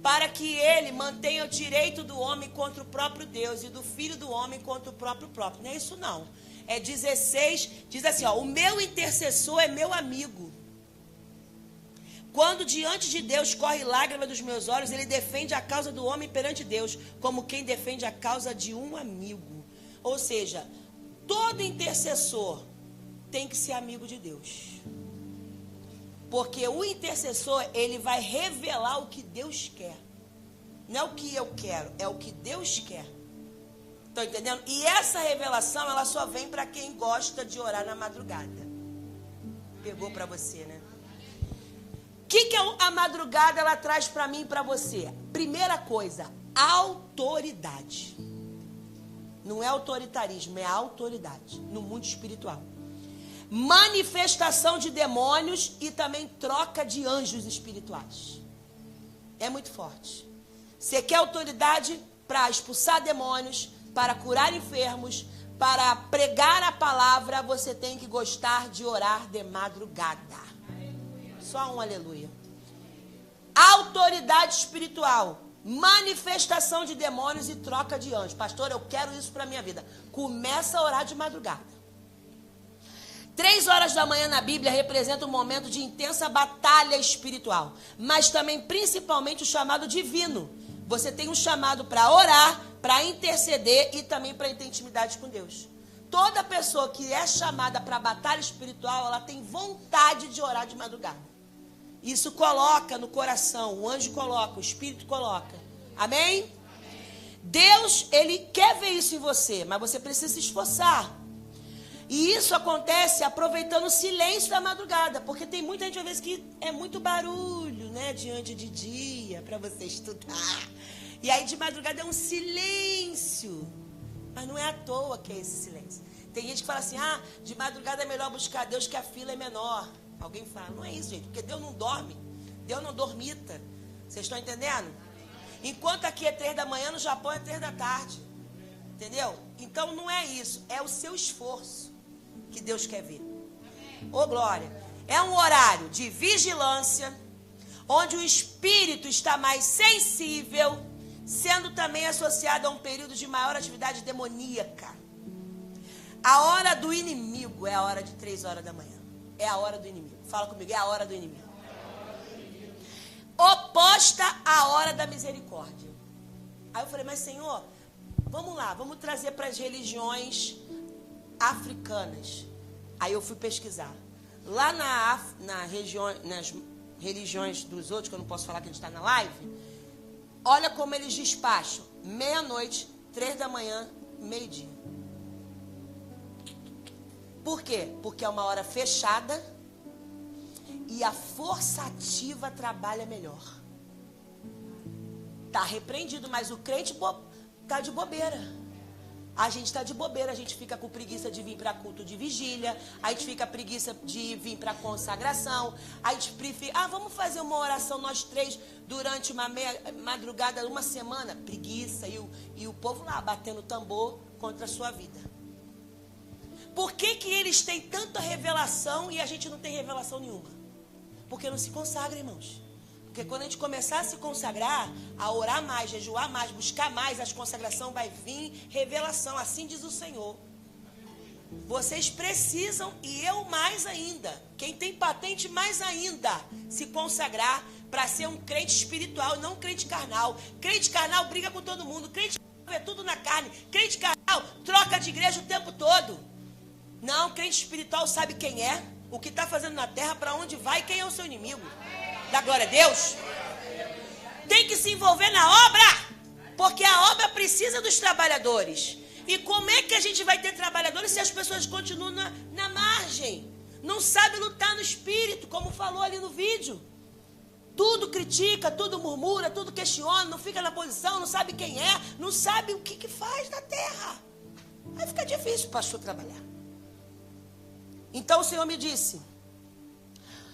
Para que ele mantenha o direito do homem contra o próprio Deus e do filho do homem contra o próprio. Não é isso não. É 16, diz assim, ó, o meu intercessor é meu amigo. Quando diante de Deus corre lágrima dos meus olhos, ele defende a causa do homem perante Deus, como quem defende a causa de um amigo. Ou seja, todo intercessor tem que ser amigo de Deus. Porque o intercessor, ele vai revelar o que Deus quer. Não é o que eu quero, é o que Deus quer. Estão entendendo? E essa revelação, ela só vem para quem gosta de orar na madrugada. Pegou para você, né? O que a madrugada ela traz para mim e para você? Primeira coisa, autoridade. Não é autoritarismo, é autoridade no mundo espiritual. Manifestação de demônios e também troca de anjos espirituais. É muito forte. Você quer autoridade para expulsar demônios, para curar enfermos, para pregar a palavra, você tem que gostar de orar de madrugada. Só um aleluia. Autoridade espiritual, manifestação de demônios e troca de anjos. Pastor, eu quero isso para a minha vida. Começa a orar de madrugada. 3 horas da manhã na Bíblia representa um momento de intensa batalha espiritual, mas também principalmente o chamado divino. Você tem um chamado para orar, para interceder e também para ter intimidade com Deus. Toda pessoa que é chamada para a batalha espiritual, ela tem vontade de orar de madrugada. Isso coloca no coração, o anjo coloca, o Espírito coloca. Amém? Amém. Deus, ele quer ver isso em você, mas você precisa se esforçar. E isso acontece aproveitando o silêncio da madrugada, porque tem muita gente, às vezes, que é muito barulho, né, diante de dia, para você estudar. E aí, de madrugada, é um silêncio. Mas não é à toa que é esse silêncio. Tem gente que fala assim, de madrugada é melhor buscar Deus que a fila é menor. Alguém fala, não é isso, gente, porque Deus não dorme, Deus não dormita. Vocês estão entendendo? Enquanto aqui é 3 da manhã, no Japão é 3 da tarde. Entendeu? Então, não é isso, é o seu esforço que Deus quer ver. Ô, glória. É um horário de vigilância, onde o espírito está mais sensível, sendo também associado a um período de maior atividade demoníaca. A hora do inimigo é a hora de 3 horas da manhã. É a hora do inimigo. Fala comigo, é a hora do inimigo. Oposta à hora da misericórdia. Aí eu falei, mas Senhor, vamos lá, vamos trazer para as religiões africanas. Aí eu fui pesquisar. Lá nas religiões dos outros, que eu não posso falar que a gente está na live, olha como eles despacham. 12:00, 3 da manhã, meio-dia. Por quê? Porque é uma hora fechada e a força ativa trabalha melhor. Está repreendido, mas o crente está de bobeira. A gente está de bobeira, a gente fica com preguiça de vir para culto de vigília, a gente fica com preguiça de vir para consagração, a gente prefere, vamos fazer uma oração nós três durante uma madrugada, uma semana, preguiça, e o povo lá batendo tambor contra a sua vida. Por que eles têm tanta revelação e a gente não tem revelação nenhuma? Porque não se consagra, irmãos. Porque quando a gente começar a se consagrar, a orar mais, jejuar mais, buscar mais, as consagração vai vir revelação. Assim diz o Senhor. Vocês precisam, e eu mais ainda, quem tem patente mais ainda, se consagrar para ser um crente espiritual e não um crente carnal. Crente carnal briga com todo mundo. Crente carnal é tudo na carne. Crente carnal troca de igreja o tempo todo. Não, crente espiritual sabe quem é, o que está fazendo na terra, para onde vai e quem é o seu inimigo. Dá glória a Deus. Tem que se envolver na obra, porque a obra precisa dos trabalhadores. E como é que a gente vai ter trabalhadores se as pessoas continuam na margem? Não sabe lutar no espírito, como falou ali no vídeo. Tudo critica, tudo murmura, tudo questiona, não fica na posição, não sabe quem é, não sabe o que faz na terra. Aí fica difícil o pastor trabalhar. Então o Senhor me disse: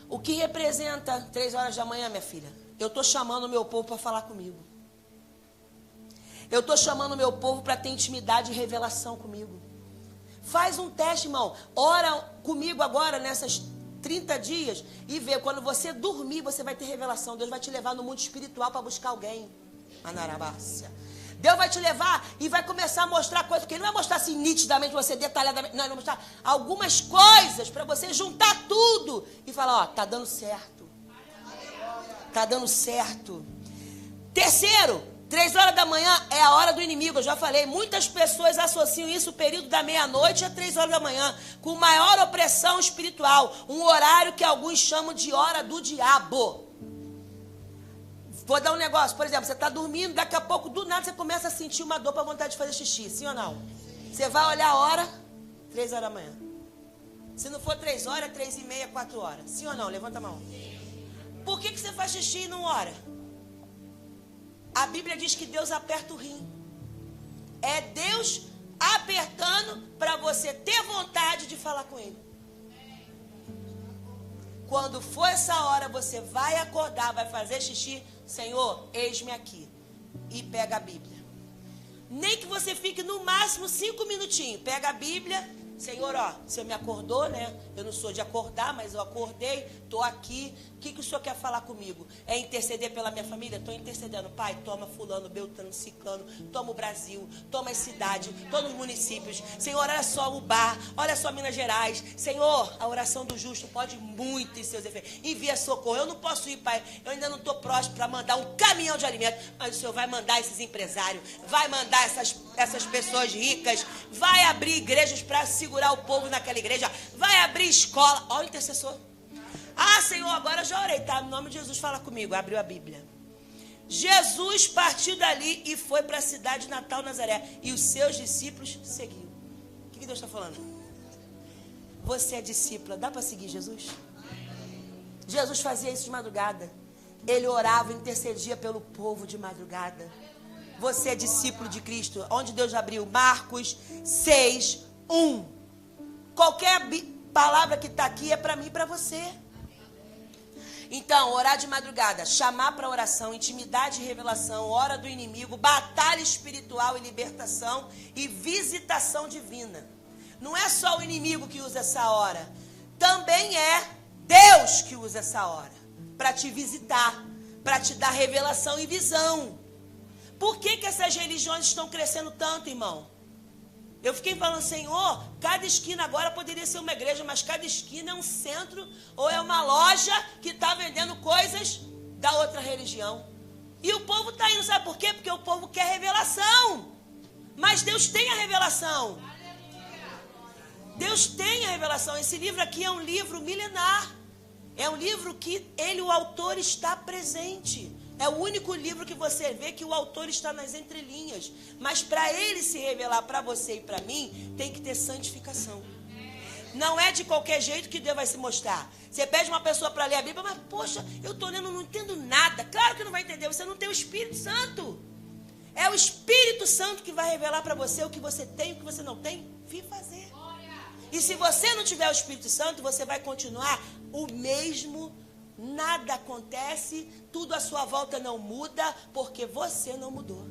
o que representa 3 horas da manhã, minha filha? Eu estou chamando o meu povo para falar comigo. Eu estou chamando o meu povo para ter intimidade e revelação comigo. Faz um teste, irmão. Ora comigo agora, nessas 30 dias, e vê, quando você dormir, você vai ter revelação. Deus vai te levar no mundo espiritual para buscar alguém. Anarabácia. Deus vai te levar e vai começar a mostrar coisas, porque Ele não vai mostrar assim nitidamente, você detalhadamente, não, Ele vai mostrar algumas coisas para você juntar tudo e falar, tá dando certo. Tá dando certo. Terceiro, 3 horas da manhã é a hora do inimigo, eu já falei, muitas pessoas associam isso, o período da meia-noite a 3 horas da manhã, com maior opressão espiritual, um horário que alguns chamam de hora do diabo. Vou dar um negócio, por exemplo, você está dormindo, daqui a pouco, do nada, você começa a sentir uma dor para vontade de fazer xixi, sim ou não? Você vai olhar a hora, 3 horas da manhã. Se não for 3 horas, 3h30, 4 horas. Sim ou não? Levanta a mão. Por que você faz xixi e não ora? A Bíblia diz que Deus aperta o rim. É Deus apertando para você ter vontade de falar com Ele. Quando for essa hora, você vai acordar, vai fazer xixi. Senhor, eis-me aqui. E pega a Bíblia. Nem que você fique no máximo 5 minutinhos. Pega a Bíblia. Senhor, você me acordou, né? Eu não sou de acordar, mas eu acordei, estou aqui. O que o Senhor quer falar comigo? É interceder pela minha família? Estou intercedendo. Pai, toma fulano, beltrano, ciclano, toma o Brasil, toma as cidades, todos os municípios. Senhor, olha só o bar, olha só Minas Gerais. Senhor, a oração do justo pode muito em seus efeitos. Envia socorro. Eu não posso ir, Pai, eu ainda não estou próximo para mandar um caminhão de alimento, mas o Senhor vai mandar esses empresários, vai mandar essas pessoas ricas, vai abrir igrejas para segurar o povo naquela igreja, vai abrir escola. Ó o intercessor. Senhor, agora eu já orei, tá? No nome de Jesus, fala comigo. Abriu a Bíblia. Jesus partiu dali e foi para a cidade natal, Nazaré. E os seus discípulos seguiam. O que Deus está falando? Você é discípula, dá para seguir Jesus? Jesus fazia isso de madrugada. Ele orava, intercedia pelo povo de madrugada. Você é discípulo de Cristo. Onde Deus abriu? Marcos 6:1. Qualquer palavra que está aqui é para mim e para você. Então, orar de madrugada, chamar para oração, intimidade e revelação, hora do inimigo, batalha espiritual e libertação e visitação divina. Não é só o inimigo que usa essa hora. Também é Deus que usa essa hora para te visitar, para te dar revelação e visão. Por que essas religiões estão crescendo tanto, irmão? Eu fiquei falando, Senhor, cada esquina agora poderia ser uma igreja, mas cada esquina é um centro ou é uma loja que está vendendo coisas da outra religião. E o povo está indo, sabe por quê? Porque o povo quer revelação. Mas Deus tem a revelação. Deus tem a revelação. Esse livro aqui é um livro milenar. É um livro que o autor está presente. É o único livro que você vê que o autor está nas entrelinhas. Mas para ele se revelar para você e para mim, tem que ter santificação. Não é de qualquer jeito que Deus vai se mostrar. Você pede uma pessoa para ler a Bíblia, mas poxa, eu estou lendo, não entendo nada. Claro que não vai entender, você não tem o Espírito Santo. É o Espírito Santo que vai revelar para você o que você tem e o que você não tem. Vim fazer. E se você não tiver o Espírito Santo, você vai continuar o mesmo. Nada acontece, tudo à sua volta não muda, porque você não mudou.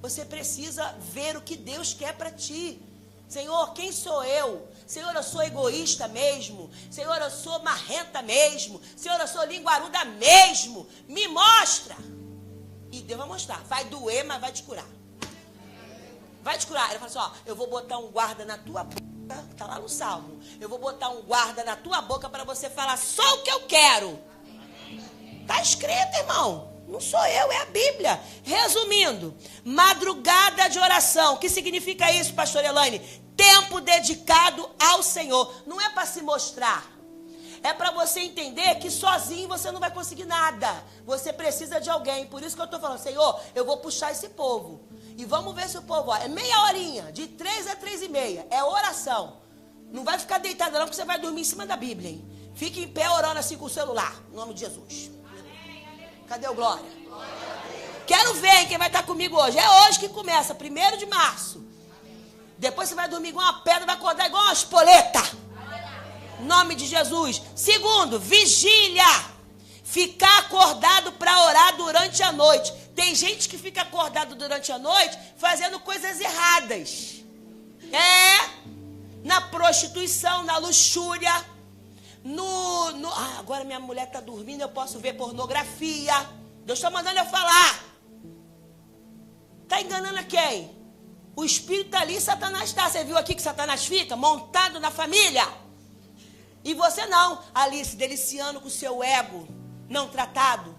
Você precisa ver o que Deus quer para ti. Senhor, quem sou eu? Senhor, eu sou egoísta mesmo. Senhor, eu sou marrenta mesmo. Senhor, eu sou linguaruda mesmo. Me mostra. E Deus vai mostrar. Vai doer, mas vai te curar. Vai te curar. Ele fala assim, ó, eu vou botar um guarda na tua boca. Está lá no Salmo. Eu vou botar um guarda na tua boca para você falar só o que eu quero. Está escrito, irmão. Não sou eu, é a Bíblia. Resumindo, madrugada de oração. O que significa isso, pastor Elaine? Tempo dedicado ao Senhor. Não é para se mostrar. É para você entender que sozinho você não vai conseguir nada. Você precisa de alguém. Por isso que eu estou falando, Senhor, eu vou puxar esse povo. E vamos ver se o povo, ó, é meia horinha, de 3 a 3:30. É oração. Não vai ficar deitado não, porque você vai dormir em cima da Bíblia, hein? Fique em pé orando assim com o celular. Em nome de Jesus. Cadê o glória? Quero ver, hein, quem vai estar comigo hoje. É hoje que começa, 1º de março. Depois você vai dormir igual uma pedra, vai acordar igual uma espoleta. Em nome de Jesus. Segundo, vigília. Ficar acordado para orar durante a noite. Tem gente que fica acordado durante a noite fazendo coisas erradas. Na prostituição, na luxúria, agora minha mulher está dormindo, eu posso ver pornografia. Deus está mandando eu falar. Está enganando a quem? O Espírito está ali, Satanás está. Você viu aqui que Satanás fica montado na família? E você não, ali se deliciando com o seu ego não tratado.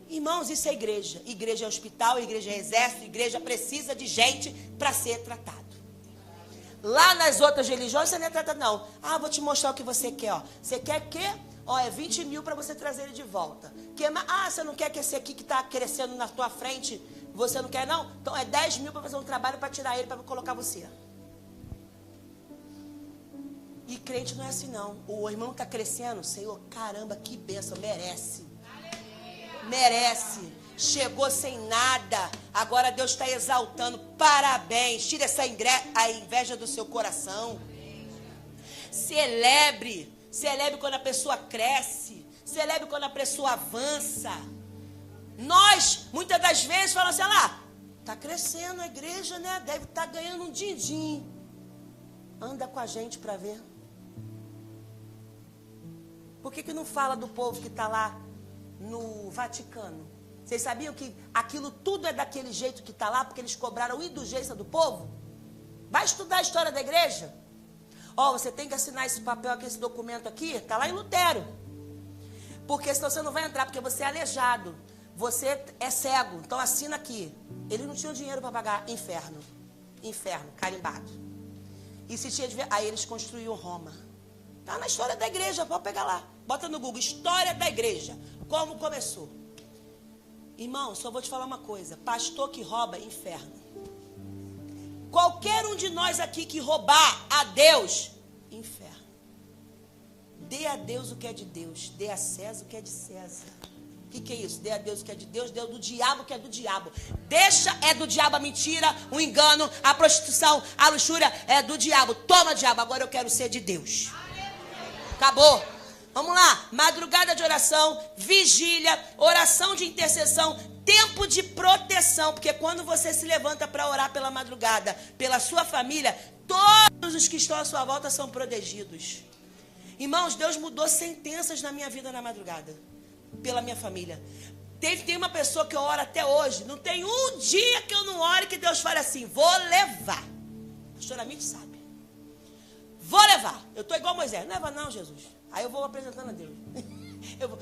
Irmãos, isso é igreja. Igreja é hospital, igreja é exército, igreja precisa de gente para ser tratado. Lá nas outras religiões você não é tratado, não. Vou te mostrar o que você quer, ó. Você quer o quê? Ó, é 20 mil para você trazer ele de volta. Você não quer que esse aqui que está crescendo na tua frente, você não quer, não? Então é 10 mil para fazer um trabalho para tirar ele, para colocar você. E crente não é assim, não. O irmão está crescendo, Senhor, caramba, que bênção, merece. Merece. Chegou sem nada. Agora Deus está exaltando. Parabéns. Tira a inveja do seu coração. Celebre. Celebre quando a pessoa cresce. Celebre quando a pessoa avança. Nós, muitas das vezes, falamos assim, está crescendo a igreja, né? Deve estar ganhando um din-din. Anda com a gente para ver. Por que não fala do povo que está lá no Vaticano? Vocês sabiam que aquilo tudo é daquele jeito que está lá, porque eles cobraram indulgência do povo? Vai estudar a história da igreja. Você tem que assinar esse papel aqui, esse documento aqui, está lá em Lutero. Porque senão você não vai entrar, porque você é aleijado. Você é cego, então assina aqui. Eles não tinham dinheiro para pagar. Inferno. Inferno, carimbado. E se tinha de ver, aí eles construíram Roma. Está na história da igreja, pode pegar lá. Bota no Google, história da igreja. Como começou. Irmão, só vou te falar uma coisa. Pastor que rouba, inferno. Qualquer um de nós aqui que roubar a Deus, inferno. Dê a Deus o que é de Deus. Dê a César o que é de César. O que é isso? Dê a Deus o que é de Deus. Dê do diabo o que é do diabo. Deixa do diabo a mentira, o engano, a prostituição, a luxúria. É do diabo. Toma, diabo. Agora eu quero ser de Deus. Acabou. Vamos lá, madrugada de oração, vigília, oração de intercessão, tempo de proteção, porque quando você se levanta para orar pela madrugada, pela sua família, todos os que estão à sua volta são protegidos. Irmãos, Deus mudou sentenças na minha vida na madrugada, pela minha família. Tem uma pessoa que eu oro até hoje, não tem um dia que eu não ore que Deus fale assim, vou levar. A pastora Mitty sabe. Vou levar. Eu estou igual Moisés, não leva não, Jesus. Aí eu vou apresentando a Deus.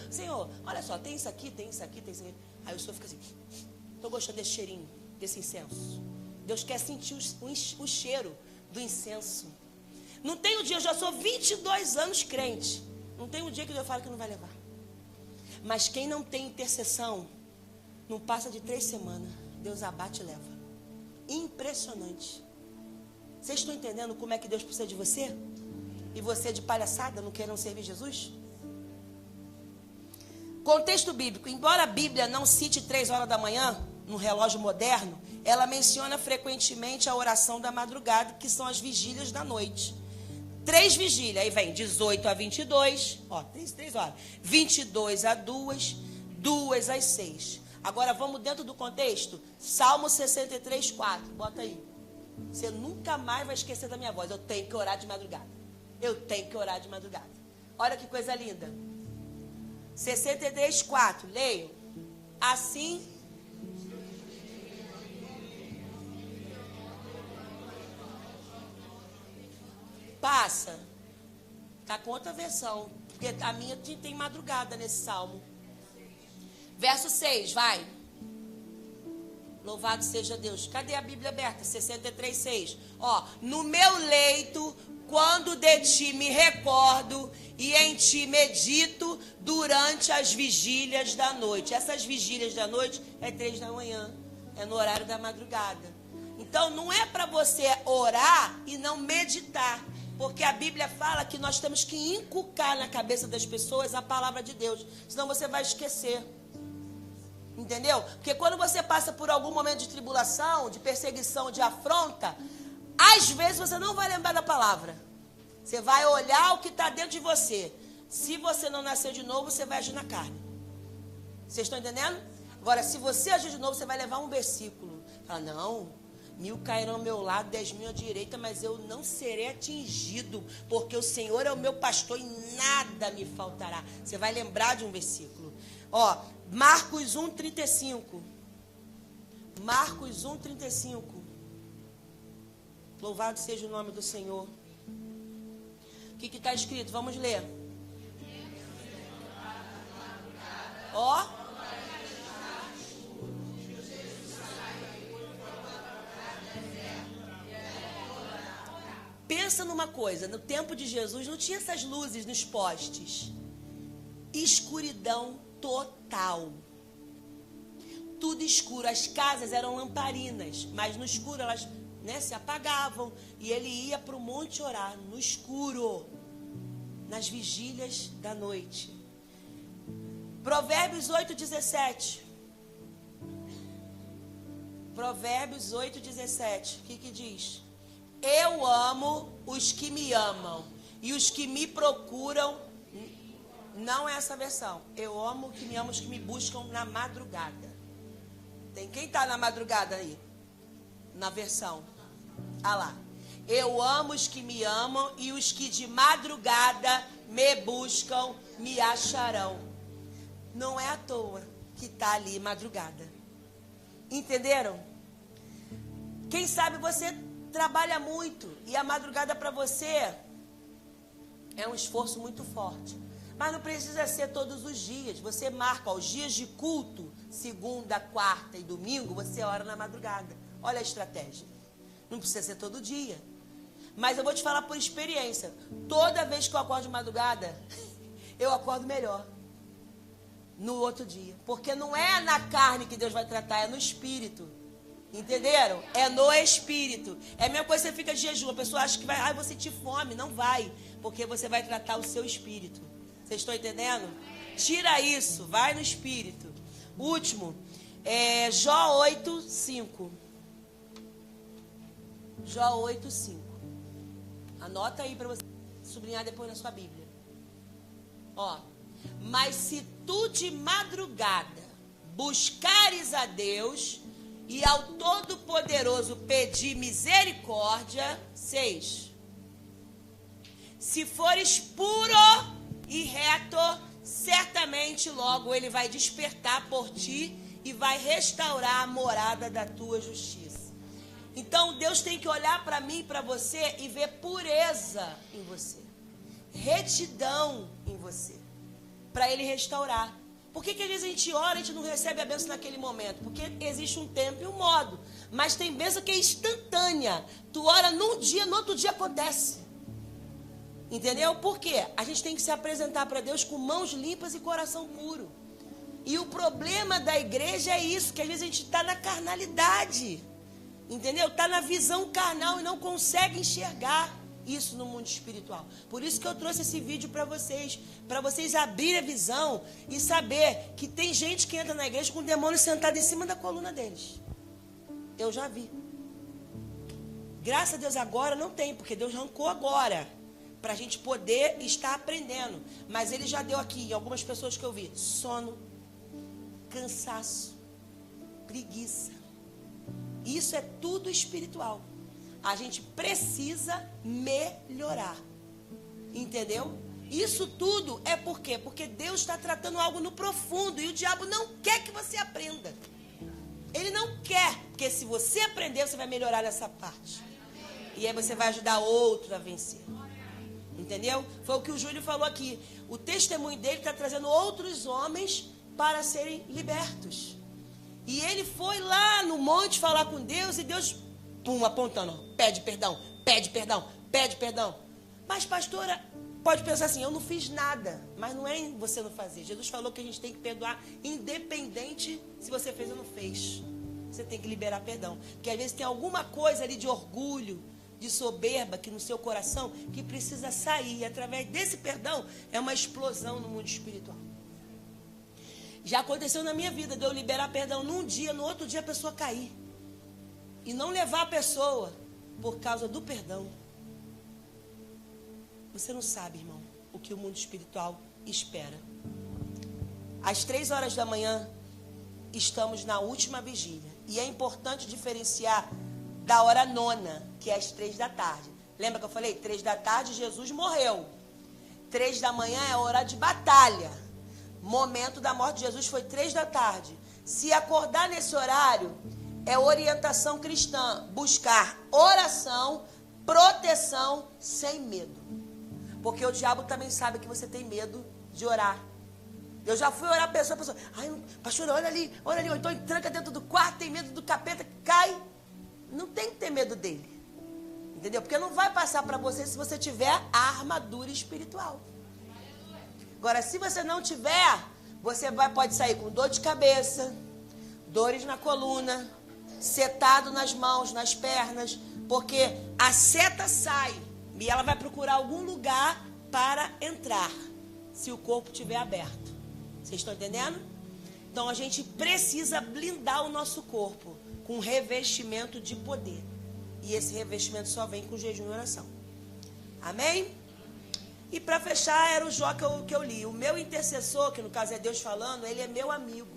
Senhor, olha só, tem isso aqui, tem isso aqui, tem isso aqui. Aí o Senhor fica assim, estou gostando desse cheirinho, desse incenso. Deus quer sentir o cheiro do incenso. Não tem um dia, eu já sou 22 anos crente. Não tem um dia que Deus fala que não vai levar. Mas quem não tem intercessão, não passa de 3 semanas. Deus abate e leva. Impressionante. Vocês estão entendendo como é que Deus precisa de você? E você de palhaçada, não querendo servir Jesus? Contexto bíblico. Embora a Bíblia não cite 3 horas da manhã, no relógio moderno, ela menciona frequentemente a oração da madrugada, que são as vigílias da noite. 3 vigílias, aí vem 18 a 22, ó, 3 horas. 22 a 2, 2 às 6. Agora vamos dentro do contexto, Salmo 63, 4, bota aí. Você nunca mais vai esquecer da minha voz. Eu tenho que orar de madrugada. Eu tenho que orar de madrugada. Olha que coisa linda. 63, 4, leio. Assim... Passa. Está com outra versão. Porque a minha tem madrugada nesse salmo. Verso 6, vai. Louvado seja Deus. Cadê a Bíblia aberta? 63, 6. Ó, no meu leito, quando de ti me recordo e em ti medito durante as vigílias da noite. Essas vigílias da noite é 3 da manhã. É no horário da madrugada. Então, não é para você orar e não meditar. Porque a Bíblia fala que nós temos que inculcar na cabeça das pessoas a palavra de Deus. Senão você vai esquecer. Entendeu? Porque quando você passa por algum momento de tribulação, de perseguição, de afronta, às vezes você não vai lembrar da palavra. Você vai olhar o que está dentro de você. Se você não nascer de novo, você vai agir na carne. Vocês estão entendendo? Agora, se você agir de novo, você vai levar um versículo. Fala, não... 1000 cairão ao meu lado, 10.000 à direita, mas eu não serei atingido, porque o Senhor é o meu pastor e nada me faltará. Você vai lembrar de um versículo. Ó, Marcos 1:35. Marcos 1:35. Louvado seja o nome do Senhor. O que está escrito? Vamos ler. Ó. Pensa numa coisa, no tempo de Jesus não tinha essas luzes nos postes. Escuridão total. Tudo escuro. As casas eram lamparinas, mas no escuro elas, se apagavam. E ele ia para o monte orar, no escuro, nas vigílias da noite. Provérbios 8:17. Provérbios 8:17. O que diz? Eu amo os que me amam e os que me procuram. Não é essa versão. Eu amo os que me amam, os que me buscam na madrugada. Tem quem está na madrugada aí? Na versão. Ah lá. Eu amo os que me amam e os que de madrugada me buscam me acharão. Não é à toa que está ali madrugada. Entenderam? Quem sabe você trabalha muito e a madrugada para você é um esforço muito forte. Mas não precisa ser todos os dias. Você marca os dias de culto, segunda, quarta e domingo, você ora na madrugada. Olha a estratégia. Não precisa ser todo dia. Mas eu vou te falar por experiência. Toda vez que eu acordo de madrugada, eu acordo melhor no outro dia. Porque não é na carne que Deus vai tratar, é no espírito. Entenderam? É no espírito. É a mesma coisa que você fica de jejum. A pessoa acha que vai, vou sentir fome. Não vai. Porque você vai tratar o seu espírito. Vocês estão entendendo? Tira isso. Vai no espírito. Último. Jó 8:5. Jó 8:5. Anota aí para você sublinhar depois na sua Bíblia. Ó. Mas se tu de madrugada buscares a Deus e ao Todo-Poderoso pedir misericórdia. 6. Se fores puro e reto, certamente logo ele vai despertar por ti e vai restaurar a morada da tua justiça. Então Deus tem que olhar para mim e para você e ver pureza em você, retidão em você, para ele restaurar. Por que às vezes a gente ora e a gente não recebe a bênção naquele momento? Porque existe um tempo e um modo. Mas tem bênção que é instantânea. Tu ora num dia, no outro dia acontece. Entendeu? Por quê? A gente tem que se apresentar para Deus com mãos limpas e coração puro. E o problema da igreja é isso, que às vezes a gente está na carnalidade. Entendeu? Está na visão carnal e não consegue enxergar. isso no mundo espiritual. Por isso que eu trouxe esse vídeo para vocês abrirem a visão e saber que tem gente que entra na igreja com o demônio sentado em cima da coluna deles. Eu já vi. Graças a Deus agora não tem, porque Deus arrancou agora, para a gente poder estar aprendendo. Mas Ele já deu aqui, em algumas pessoas que eu vi, sono, cansaço, preguiça. Isso é tudo espiritual. A gente precisa melhorar. Entendeu? Isso tudo é por quê? Porque Deus está tratando algo no profundo e o diabo não quer que você aprenda. Ele não quer, porque se você aprender, você vai melhorar nessa parte. E aí você vai ajudar outro a vencer. Entendeu? Foi o que o Júlio falou aqui. O testemunho dele está trazendo outros homens para serem libertos. E ele foi lá no monte falar com Deus e Deus, pum, apontando, pede perdão, pede perdão, pede perdão. Mas pastora, pode pensar assim, eu não fiz nada. Mas não é você não fazer. Jesus falou que a gente tem que perdoar independente se você fez ou não fez. Você tem que liberar perdão. Porque às vezes tem alguma coisa ali de orgulho, de soberba que no seu coração que precisa sair. E através desse perdão é uma explosão no mundo espiritual. Já aconteceu na minha vida de eu liberar perdão num dia, no outro dia a pessoa cair. E não levar a pessoa por causa do perdão. Você não sabe, irmão, o que o mundo espiritual espera. Às 3 horas da manhã, estamos na última vigília. E é importante diferenciar da hora 9ª, que é às 3 da tarde. Lembra que eu falei? 3 da tarde, Jesus morreu. 3 da manhã é hora de batalha. Momento da morte de Jesus foi 3 da tarde. Se acordar nesse horário, é orientação cristã. Buscar oração, proteção, sem medo. Porque o diabo também sabe que você tem medo de orar. Eu já fui orar a pessoa, ai, pastor, olha ali, ou então tranca dentro do quarto, tem medo do capeta, cai. Não tem que ter medo dele. Entendeu? Porque não vai passar para você se você tiver a armadura espiritual. Agora, se você não tiver, você pode sair com dor de cabeça, dores na coluna, setado nas mãos, nas pernas, porque a seta sai e ela vai procurar algum lugar para entrar, se o corpo estiver aberto. Vocês estão entendendo? Então, a gente precisa blindar o nosso corpo com revestimento de poder. E esse revestimento só vem com jejum e oração. Amém? E para fechar, era o Jó que eu li. O meu intercessor, que no caso é Deus falando, ele é meu amigo.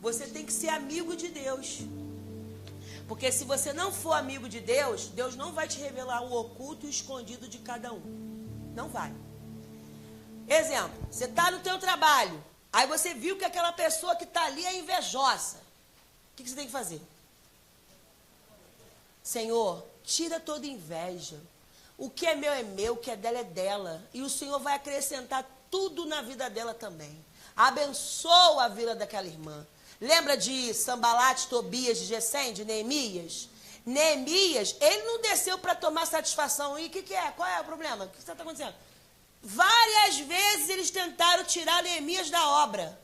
Você tem que ser amigo de Deus. Porque se você não for amigo de Deus, Deus não vai te revelar o oculto e o escondido de cada um. Não vai. Exemplo, você está no teu trabalho, aí você viu que aquela pessoa que está ali é invejosa. O que você tem que fazer? Senhor, tira toda inveja. O que é meu, o que é dela. E o Senhor vai acrescentar tudo na vida dela também. Abençoa a vida daquela irmã. Lembra de Sambalate, Tobias, de Gesem, de Neemias? Neemias, ele não desceu para tomar satisfação. E o que é? Qual é o problema? O que está acontecendo? Várias vezes eles tentaram tirar Neemias da obra.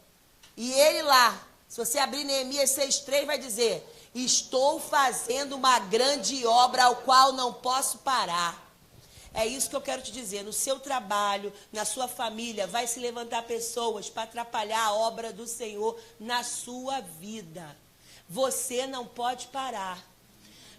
E ele lá, se você abrir Neemias 6,3, vai dizer: estou fazendo uma grande obra ao qual não posso parar. É isso que eu quero te dizer. No seu trabalho, na sua família, vai se levantar pessoas para atrapalhar a obra do Senhor na sua vida. Você não pode parar.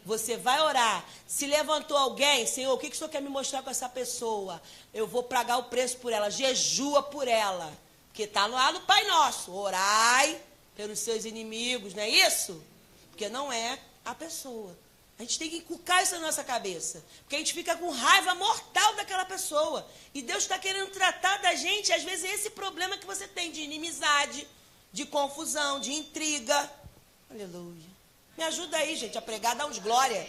Você vai orar. Se levantou alguém, Senhor, o que o Senhor quer me mostrar com essa pessoa? Eu vou pagar o preço por ela. Jejua por ela. Porque está lá no Pai Nosso. Orai pelos seus inimigos, não é isso? Porque não é a pessoa. A gente tem que inculcar isso na nossa cabeça. Porque a gente fica com raiva mortal daquela pessoa. E Deus está querendo tratar da gente, às vezes, esse problema que você tem de inimizade, de confusão, de intriga. Aleluia. Me ajuda aí, gente, a pregar, dá uns glória.